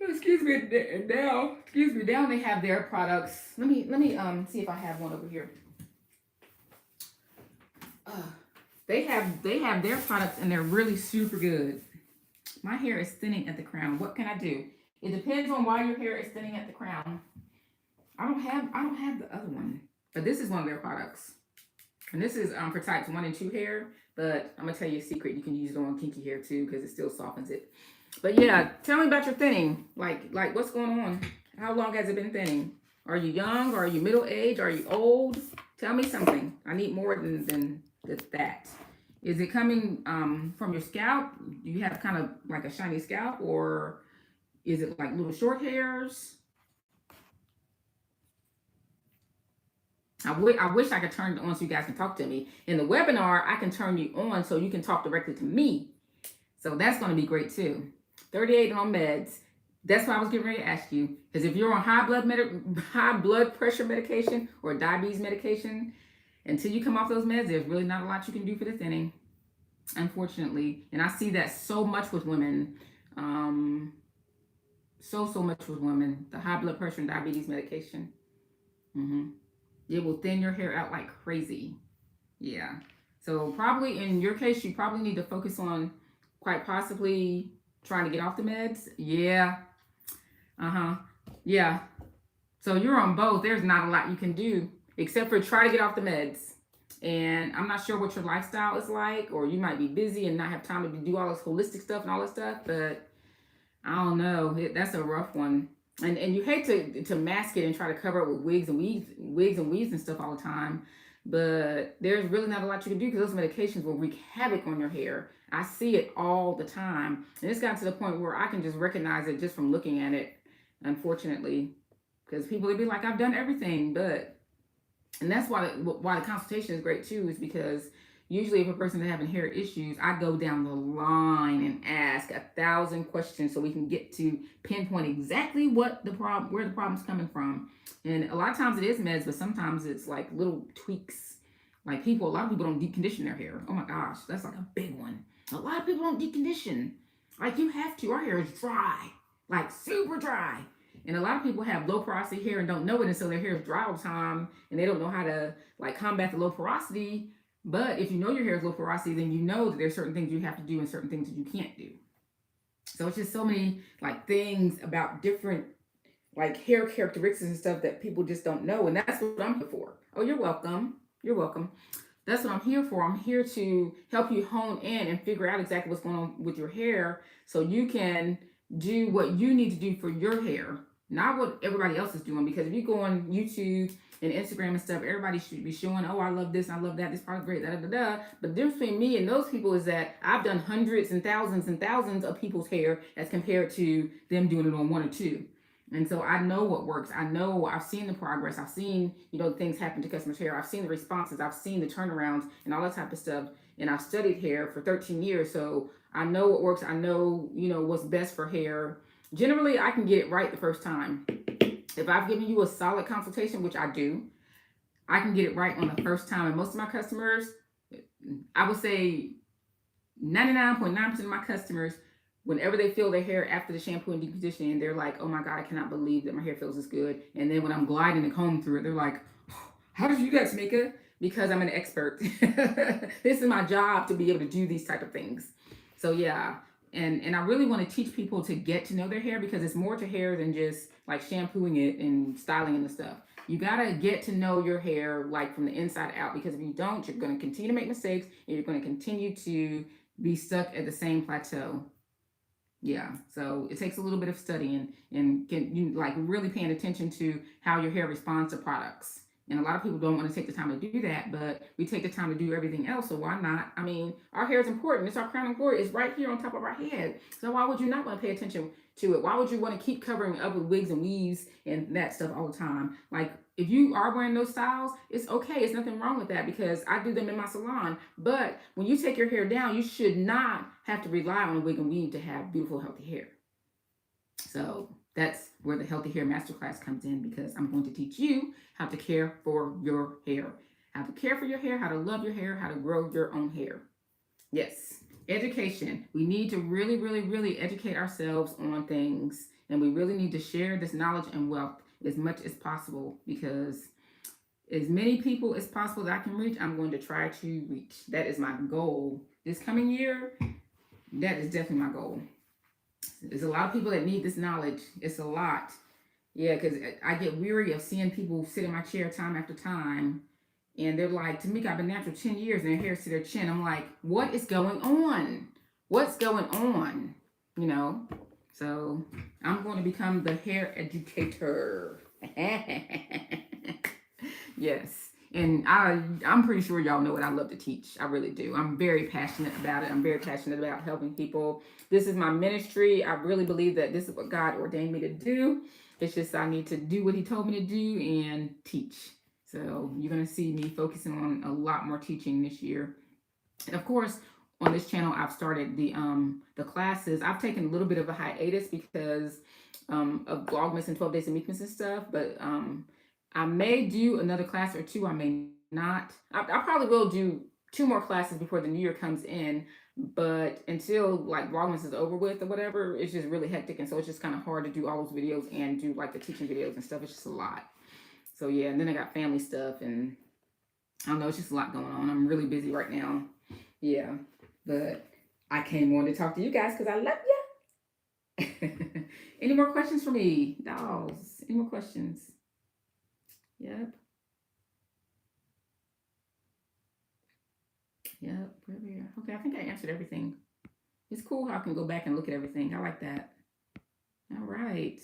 Excuse me. Now they have their products. Let me see if I have one over here. They have their products, and they're really super good. My hair is thinning at the crown. What can I do? It depends on why your hair is thinning at the crown. I don't have the other one. But this is one of their products. And this is for types 1 and 2 hair. But I'm going to tell you a secret. You can use it on kinky hair too because it still softens it. But yeah, tell me about your thinning. Like what's going on? How long has it been thinning? Are you young? Are you middle age? Are you old? Tell me something. I need more than that. Is it coming from your scalp? Do you have kind of like a shiny scalp, or is it like little short hairs? I wish I could turn it on so you guys can talk to me. In the webinar, I can turn you on so you can talk directly to me. So that's going to be great too. 38 on meds. That's what I was getting ready to ask you. Because if you're on high blood pressure medication or diabetes medication, until you come off those meds, there's really not a lot you can do for the thinning, unfortunately. And I see that so much with women. So much with women. The high blood pressure and diabetes medication. It will thin your hair out like crazy. Yeah. So probably in your case, you probably need to focus on quite possibly trying to get off the meds. Yeah. Yeah. So you're on both. There's not a lot you can do except for try to get off the meds. And I'm not sure what your lifestyle is like, or you might be busy and not have time to do all this holistic stuff and all this stuff, but I don't know. That's a rough one. And you hate to mask it and try to cover it with wigs and weaves and stuff all the time. But there's really not a lot you can do because those medications will wreak havoc on your hair. I see it all the time. And it's gotten to the point where I can just recognize it just from looking at it, unfortunately. Because people would be like, I've done everything, and that's why the consultation is great too, is because usually if a person is having hair issues, I go down the line and ask 1,000 questions so we can get to pinpoint exactly where the problem's coming from. And a lot of times it is meds, but sometimes it's like little tweaks. Like a lot of people don't deep condition their hair. Oh my gosh, that's like a big one. A lot of people don't deep condition. Like you have to. Our hair is dry, like super dry. And a lot of people have low porosity hair and don't know it, and so their hair is dry all the time, and they don't know how to like combat the low porosity. But if you know your hair is low porosity, then you know that there's certain things you have to do and certain things that you can't do. So it's just so many like things about different like hair characteristics and stuff that people just don't know. And that's what I'm here for. Oh, you're welcome. You're welcome. That's what I'm here for. I'm here to help you hone in and figure out exactly what's going on with your hair so you can do what you need to do for your hair, not what everybody else is doing. Because if you go on YouTube and Instagram and stuff, everybody should be showing, oh, I love this, I love that, this product's great, da da da da. But the difference between me and those people is that I've done hundreds and thousands of people's hair as compared to them doing it on one or two. And so I know what works. I know I've seen the progress. I've seen, things happen to customers' hair. I've seen the responses. I've seen the turnarounds and all that type of stuff. And I've studied hair for 13 years. So I know what works. I know, what's best for hair. Generally, I can get it right the first time. If I've given you a solid consultation, which I do, I can get it right on the first time. And most of my customers, I would say 99.9% of my customers, whenever they feel their hair after the shampoo and deep conditioning, they're like, oh my God, I cannot believe that my hair feels this good. And then when I'm gliding the comb through it, they're like, how did you do that, Tamika? Because I'm an expert. This is my job to be able to do these type of things. So yeah, and I really want to teach people to get to know their hair because it's more to hair than just like shampooing it and styling and stuff. You gotta get to know your hair like from the inside out, because if you don't, you're gonna continue to make mistakes and you're gonna continue to be stuck at the same plateau. Yeah, so it takes a little bit of studying and like really paying attention to how your hair responds to products. And a lot of people don't want to take the time to do that, but we take the time to do everything else, so why not? I mean, our hair is important. It's our crown and glory. It's right here on top of our head. So why would you not want to pay attention to it? Why would you want to keep covering up with wigs and weaves and that stuff all the time? Like, if you are wearing those styles, it's okay. It's nothing wrong with that because I do them in my salon. But when you take your hair down, you should not have to rely on a wig and weave to have beautiful, healthy hair. So that's where the Healthy Hair Masterclass comes in, because I'm going to teach you how to care for your hair, how to care for your hair, how to love your hair, how to grow your own hair. Yes, education. We need to really, really, really educate ourselves on things, and we really need to share this knowledge and wealth as much as possible, because as many people as possible that I can reach, I'm going to try to reach. That is my goal this coming year. That is definitely my goal. There's a lot of people that need this knowledge. It's a lot. Yeah, because I get weary of seeing people sit in my chair time after time, and they're like, Tamika, I've been natural 10 years, and their hair's to their chin. I'm like, what is going on? What's going on? You know? So I'm going to become the hair educator. Yes. And I'm pretty sure y'all know what I love to teach. I really do. I'm very passionate about it. I'm very passionate about helping people. This is my ministry. I really believe that this is what God ordained me to do. It's just I need to do what he told me to do and teach. So you're going to see me focusing on a lot more teaching this year. And of course, on this channel, I've started the classes. I've taken a little bit of a hiatus because of Vlogmas and 12 Days of Meekness and stuff. But I may do another class or two. I may not. I probably will do 2 more classes before the new year comes in. But until like Vlogmas is over with or whatever, it's just really hectic. And so it's just kind of hard to do all those videos and do like the teaching videos and stuff. It's just a lot. So yeah, and then I got family stuff and I don't know, it's just a lot going on. I'm really busy right now. Yeah, but I came on to talk to you guys because I love you. Any more questions for me, dolls? Any more questions? Yep. Yep. Okay, I think I answered everything. It's cool how I can go back and look at everything. I like that. All right.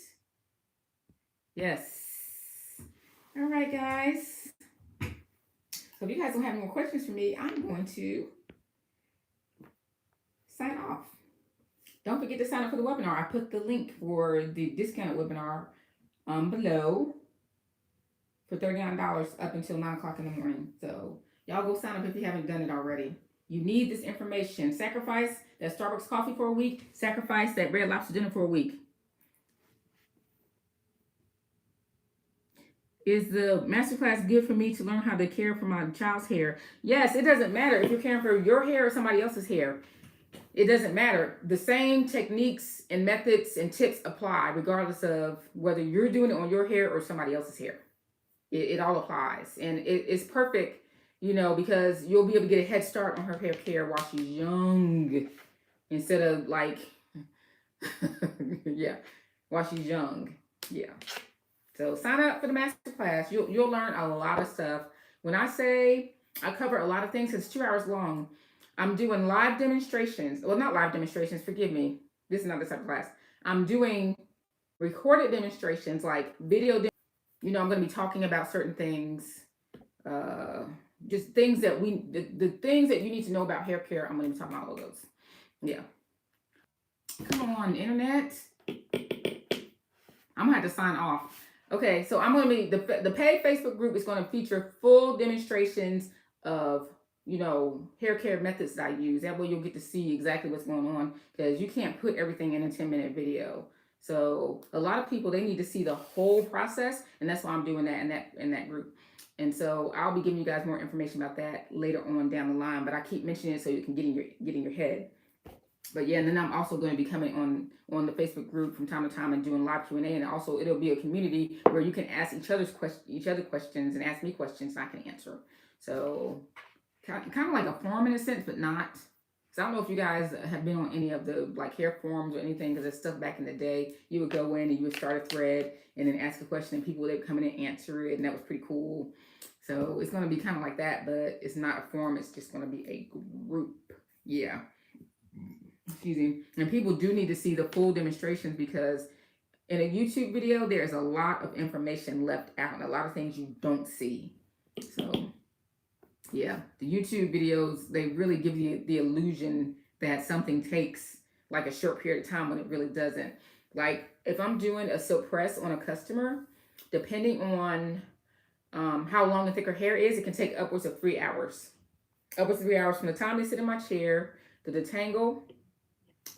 Yes. All right, guys. So if you guys don't have any more questions for me, I'm going to sign off. Don't forget to sign up for the webinar. I put the link for the discounted webinar below for $39 up until 9 o'clock in the morning. So y'all go sign up if you haven't done it already. You need this information. Sacrifice that Starbucks coffee for a week. Sacrifice that Red Lobster dinner for a week. Is the masterclass good for me to learn how to care for my child's hair? Yes, it doesn't matter if you're caring for your hair or somebody else's hair. It doesn't matter. The same techniques and methods and tips apply regardless of whether you're doing it on your hair or somebody else's hair. It all applies. And it's perfect, you know, because you'll be able to get a head start on her hair care while she's young. Instead of like, yeah, while she's young. Yeah. So sign up for the masterclass. You'll learn a lot of stuff. When I say I cover a lot of things, it's 2 hours long. I'm doing live demonstrations. Well, not live demonstrations, forgive me. This is not the type of class. I'm doing recorded demonstrations, like video. You know, I'm going to be talking about certain things. Just things that the things that you need to know about hair care. I'm going to be talking about all of those. Yeah. Come on, internet. I'm going to have to sign off. Okay, so I'm going to be, the paid Facebook group is going to feature full demonstrations of, you know, hair care methods that I use. That way you'll get to see exactly what's going on because you can't put everything in a 10-minute video. So a lot of people, they need to see the whole process, and that's why I'm doing that in that group. And so I'll be giving you guys more information about that later on down the line, but I keep mentioning it so you can get in your head. But yeah, and then I'm also going to be coming on the Facebook group from time to time and doing live Q&A, and also it'll be a community where you can ask each other questions and ask me questions and I can answer. So kind of like a forum in a sense, but not. So I don't know if you guys have been on any of the like hair forums or anything, because it's stuff back in the day. You would go in and you would start a thread and then ask a question and people would come in and answer it, and that was pretty cool. So it's going to be kind of like that, but it's not a forum. It's just going to be a group. Yeah. Excuse me. And people do need to see the full demonstrations because in a YouTube video, there's a lot of information left out and a lot of things you don't see. So yeah, the YouTube videos, they really give you the illusion that something takes like a short period of time when it really doesn't. Like if I'm doing a silk press on a customer, depending on how long and thick her hair is, it can take upwards of 3 hours. Upwards of 3 hours from the time they sit in my chair, the detangle,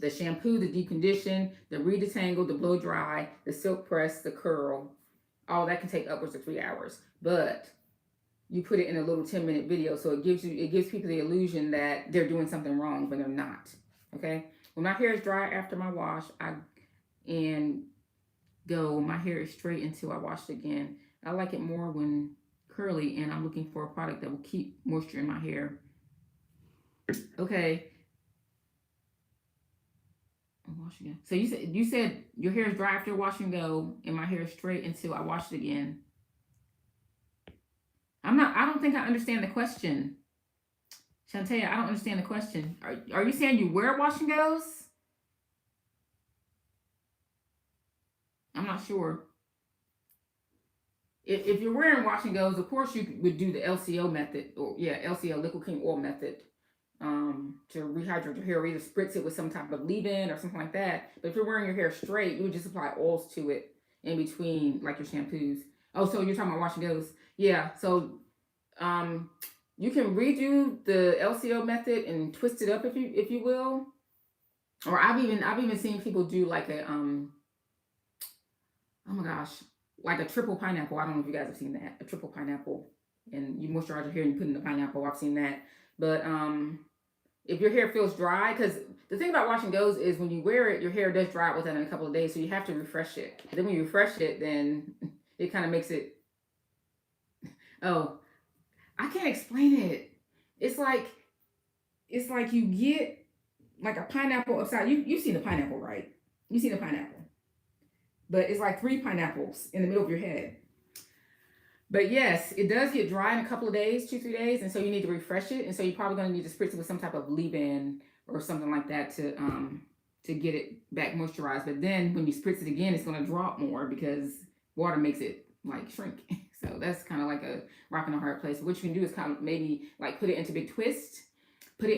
the shampoo, the deep condition, the re-detangle, the blow dry, the silk press, the curl, all that can take upwards of 3 hours. But you put it in a little 10-minute video, so it gives people the illusion that they're doing something wrong, but they're not. Okay? When my hair is dry after my wash, my hair is straight until I wash it again. I like it more when curly, and I'm looking for a product that will keep moisture in my hair. Okay. wash again. So you said your hair is dry after wash and go, and my hair is straight until I wash it again. I don't think I understand the question. Shantae, I don't understand the question. Are you saying you wear wash and goes? I'm not sure. If you're wearing wash and goes, of course you would do the LCO method, or yeah, LCO, liquid clean oil method, to rehydrate your hair, or either spritz it with some type of leave-in or something like that. But if you're wearing your hair straight, you would just apply oils to it in between, like your shampoos. Oh, so you're talking about wash and goes? Yeah. So, you can redo the LCO method and twist it up if you will. Or I've even seen people do like a oh my gosh, like a triple pineapple. I don't know if you guys have seen that. A triple pineapple. And you moisturize your hair and you put in the pineapple. I've seen that. But if your hair feels dry, because the thing about wash and goes is when you wear it, your hair does dry out within a couple of days, so you have to refresh it. And then when you refresh it, then it kind of makes it. Oh, I can't explain it. It's like you get like a pineapple upside. You've seen a pineapple, right? You've seen a pineapple, but it's like 3 pineapples in the middle of your head. But yes, it does get dry in a couple of days, 2-3 days, and so you need to refresh it. And so you're probably going to need to spritz it with some type of leave-in or something like that to get it back moisturized. But then when you spritz it again, it's going to drop more because water makes it like shrink. So that's kind of like a rock and a hard place. What you can do is kind of maybe like put it into big twists, and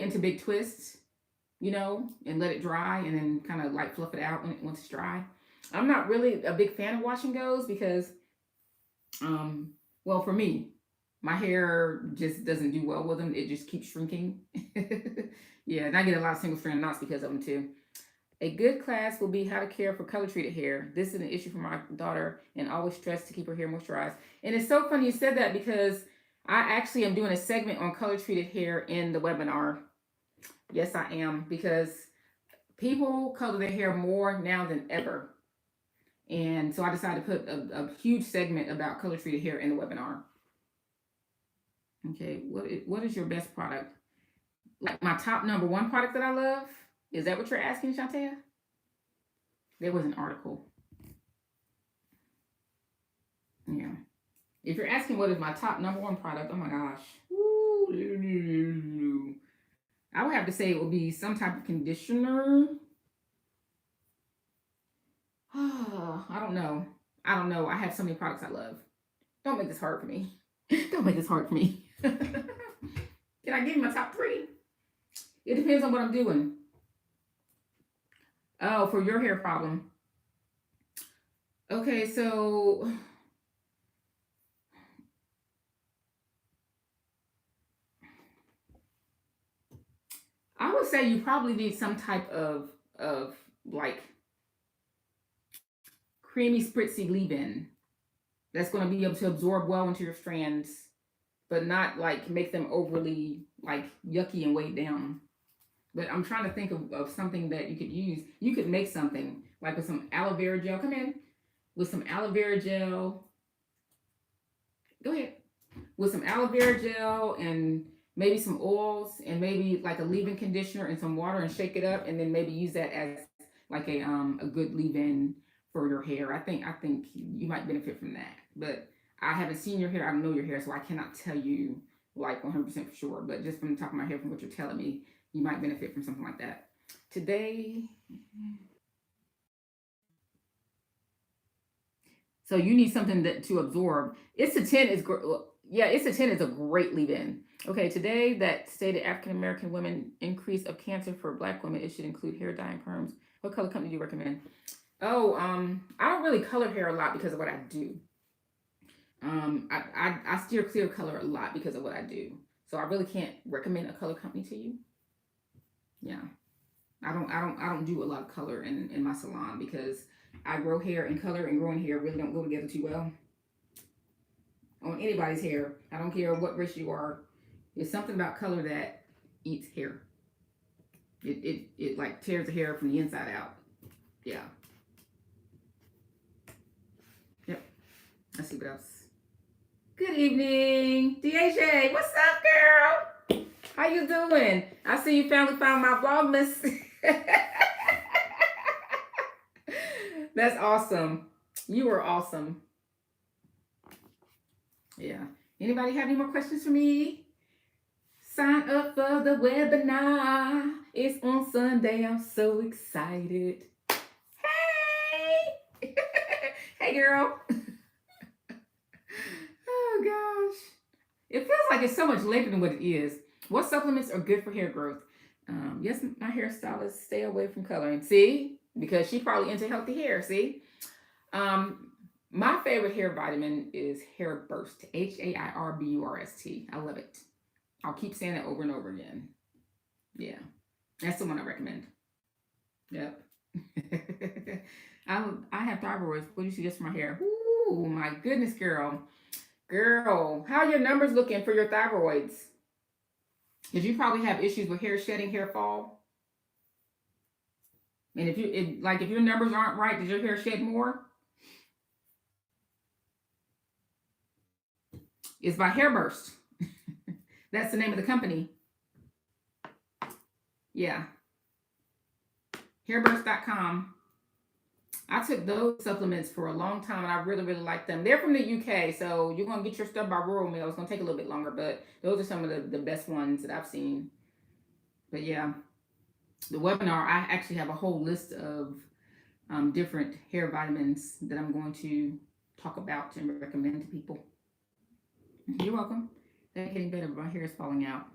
let it dry, and then kind of like fluff it out once it's dry. I'm not really a big fan of wash and goes because, well, for me, my hair just doesn't do well with them. It just keeps shrinking. Yeah, and I get a lot of single strand knots because of them too. A good class will be how to care for color treated hair. This is an issue for my daughter and always stress to keep her hair moisturized. And it's so funny you said that because I actually am doing a segment on color treated hair in the webinar. Yes, I am, because people color their hair more now than ever. And so I decided to put a huge segment about color treated hair in the webinar. Okay, what is your best product? Like my top number 1 product that I love? Is that what you're asking, Shantae? There was an article. Yeah. If you're asking what is my top number 1 product, oh my gosh. Ooh, I would have to say it would be some type of conditioner. I don't know. I have so many products I love. Don't make this hard for me. Don't make this hard for me. Can I give you my top 3? It depends on what I'm doing. Oh, for your hair problem. Okay, so I would say you probably need some type of like creamy spritzy leave-in that's going to be able to absorb well into your strands, but not like make them overly like yucky and weighed down. But I'm trying to think of something that you could use. You could make something like with some aloe vera gel. Come in with some aloe vera gel. Go ahead. With some aloe vera gel and maybe some oils and maybe like a leave-in conditioner and some water, and shake it up, and then maybe use that as like a good leave-in for your hair. I think you might benefit from that. But I haven't seen your hair. I don't know your hair, so I cannot tell you like 100% for sure. But just from the top of my hair, from what you're telling me, you might benefit from something like that. Today, so you need something to absorb. It's a 10 is great. Yeah, it's a 10 is a great leave-in. Okay, today that stated African American women increase of cancer for Black women. It should include hair dye and perms. What color company do you recommend? Oh, I don't really color hair a lot because of what I do. I steer clear of color a lot because of what I do. So I really can't recommend a color company to you. Yeah, I don't do a lot of color in my salon because I grow hair, and color and growing hair really don't go together too well on anybody's hair. I don't care what race you are. There's something about color that eats hair. It like tears the hair from the inside out. Yeah. Yep. Let's see what else. Good evening, DHA. What's up, girl? How you doing? I see you finally found my vlogmas. That's awesome. You are awesome. Yeah. Anybody have any more questions for me? Sign up for the webinar. It's on Sunday. I'm so excited. Hey! Hey, girl. Oh, gosh. It feels like it's so much later than what it is. What supplements are good for hair growth? Yes, my hairstylist, stay away from coloring. See? Because she probably into healthy hair. See? Um, my favorite hair vitamin is Hair Burst. HAIRBURST. I love it. I'll keep saying it over and over again. Yeah. That's the one I recommend. Yep. I have thyroids. What do you suggest for my hair? Ooh, my goodness, girl. Girl, how are your numbers looking for your thyroids? Because you probably have issues with hair shedding, hair fall. And if your numbers aren't right, does your hair shed more? It's by Hair Burst. That's the name of the company. Yeah. Hairburst.com. I took those supplements for a long time and I really, really like them. They're from the UK, so you're going to get your stuff by Rural Mail. It's going to take a little bit longer, but those are some of the best ones that I've seen. But yeah, the webinar, I actually have a whole list of different hair vitamins that I'm going to talk about and recommend to people. You're welcome. They're getting better, but my hair is falling out.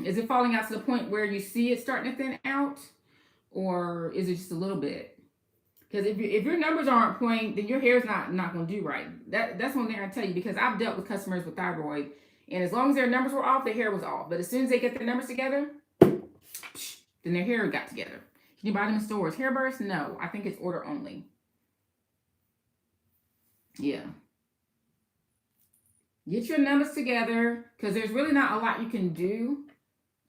Is it falling out to the point where you see it starting to thin out? Or is it just a little bit? Because if your numbers aren't point, then your hair's not going to do right. That's one thing I tell you, because I've dealt with customers with thyroid, and as long as their numbers were off, their hair was off. But as soon as they get their numbers together, then their hair got together. Can you buy them in stores? Hair Burst? No, I think it's order only. Yeah. Get your numbers together, because there's really not a lot you can do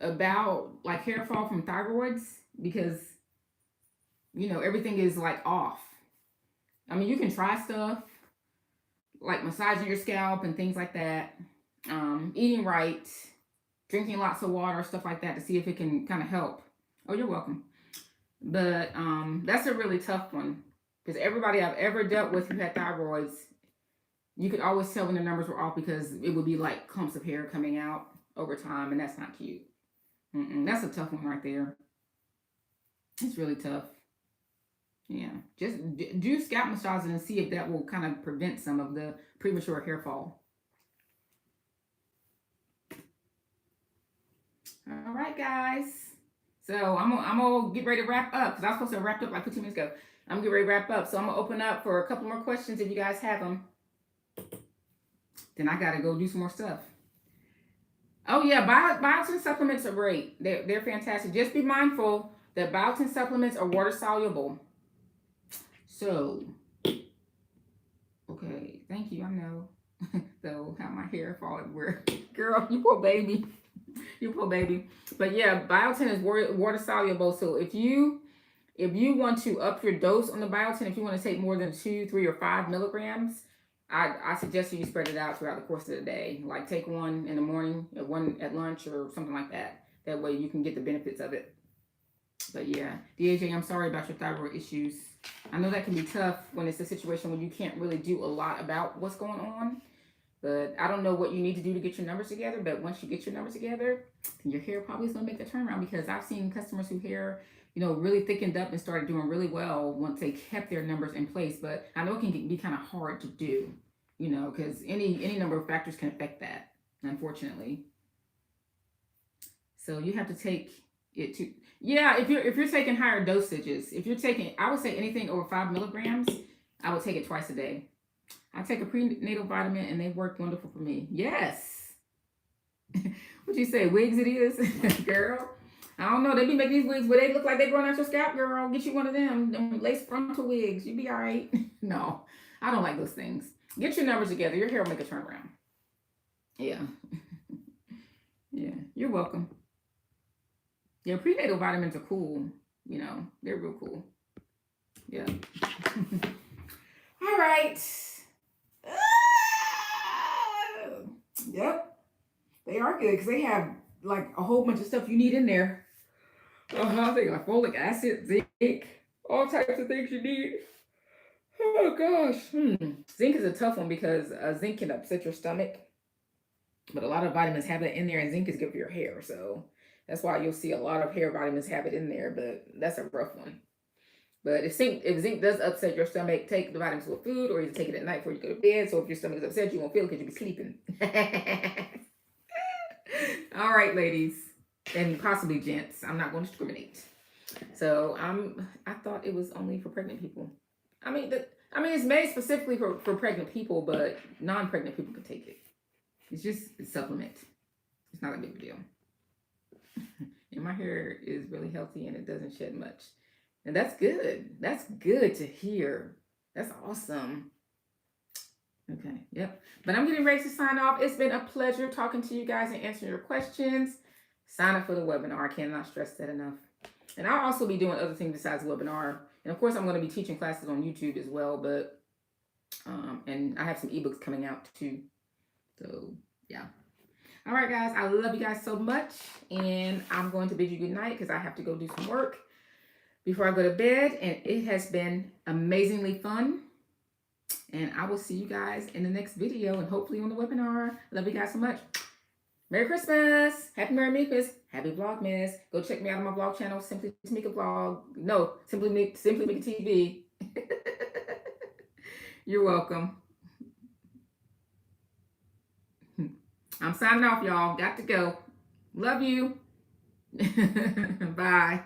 about like hair fall from thyroids, because everything is like off. I mean, you can try stuff like massaging your scalp and things like that, eating right, drinking lots of water, stuff like that, to see if it can kind of help. Oh, you're welcome. But that's a really tough one, because everybody I've ever dealt with who had thyroids, you could always tell when the numbers were off, because it would be like clumps of hair coming out over time, and that's not cute. That's a tough one right there. It's really tough. Yeah, just do scalp massages and see if that will kind of prevent some of the premature hair fall. All right, guys. So I'm gonna get ready to wrap up, because I was supposed to have wrapped up like 15 minutes ago. I'm gonna get ready to wrap up, so I'm gonna open up for a couple more questions if you guys have them. Then I gotta go do some more stuff. Oh yeah, biotin supplements are great. They're fantastic. Just be mindful that biotin supplements are water soluble. So, okay, thank you. I know. So how my hair falling where, girl, you poor baby. You poor baby. But yeah, biotin is water soluble. So if you want to up your dose on the biotin, if you want to take more than 2, 3, or 5 milligrams, I suggest you spread it out throughout the course of the day. Like take one in the morning, one at lunch, or something like that. That way you can get the benefits of it. But yeah, DAJ, I'm sorry about your thyroid issues. I know that can be tough when it's a situation when you can't really do a lot about what's going on. But I don't know what you need to do to get your numbers together. But once you get your numbers together, your hair probably is going to make the turnaround, because I've seen customers whose hair, really thickened up and started doing really well once they kept their numbers in place. But I know it can be kind of hard to do, because any number of factors can affect that, unfortunately. So you have to take it to, yeah, if you're taking higher dosages, if you're taking, I would say anything over 5 milligrams, I would take it twice a day. I take a prenatal vitamin and they work wonderful for me. Yes. What you say, wigs it is? Girl, I don't know. They be making these wigs where they look like they growing out your scalp, girl. Get you one of them lace frontal wigs. You be all right. No, I don't like those things. Get your numbers together. Your hair will make a turnaround. Yeah. Yeah, you're welcome. Yeah, prenatal vitamins are cool. They're real cool. Yeah. All right. Yep. They are good, because they have like a whole bunch of stuff you need in there. They got folic acid, zinc, all types of things you need. Oh gosh. Zinc is a tough one because zinc can upset your stomach, but a lot of vitamins have it in there, and zinc is good for your hair. So that's why you'll see a lot of hair vitamins have it in there, but that's a rough one. But if zinc does upset your stomach, take the vitamins with food, or you take it at night before you go to bed. So if your stomach is upset, you won't feel it because you'll be sleeping. All right, ladies, and possibly gents. I'm not going to discriminate. So I thought it was only for pregnant people. It's made specifically for pregnant people, but non-pregnant people can take it. It's just a supplement. It's not a big deal. And my hair is really healthy and it doesn't shed much. And that's good. That's good to hear. That's awesome. Okay, yep. But I'm getting ready to sign off. It's been a pleasure talking to you guys and answering your questions. Sign up for the webinar. I cannot stress that enough. And I'll also be doing other things besides webinar. And of course, I'm going to be teaching classes on YouTube as well. But and I have some ebooks coming out too. So yeah. All right, guys. I love you guys so much, and I'm going to bid you good night because I have to go do some work before I go to bed. And it has been amazingly fun. And I will see you guys in the next video and hopefully on the webinar. Love you guys so much. Merry Christmas. Happy Merry Meekmas. Happy Vlogmas. Go check me out on my vlog channel, Simply Make a Vlog. No, Simply Make a TV. You're welcome. I'm signing off, y'all. Got to go. Love you. Bye.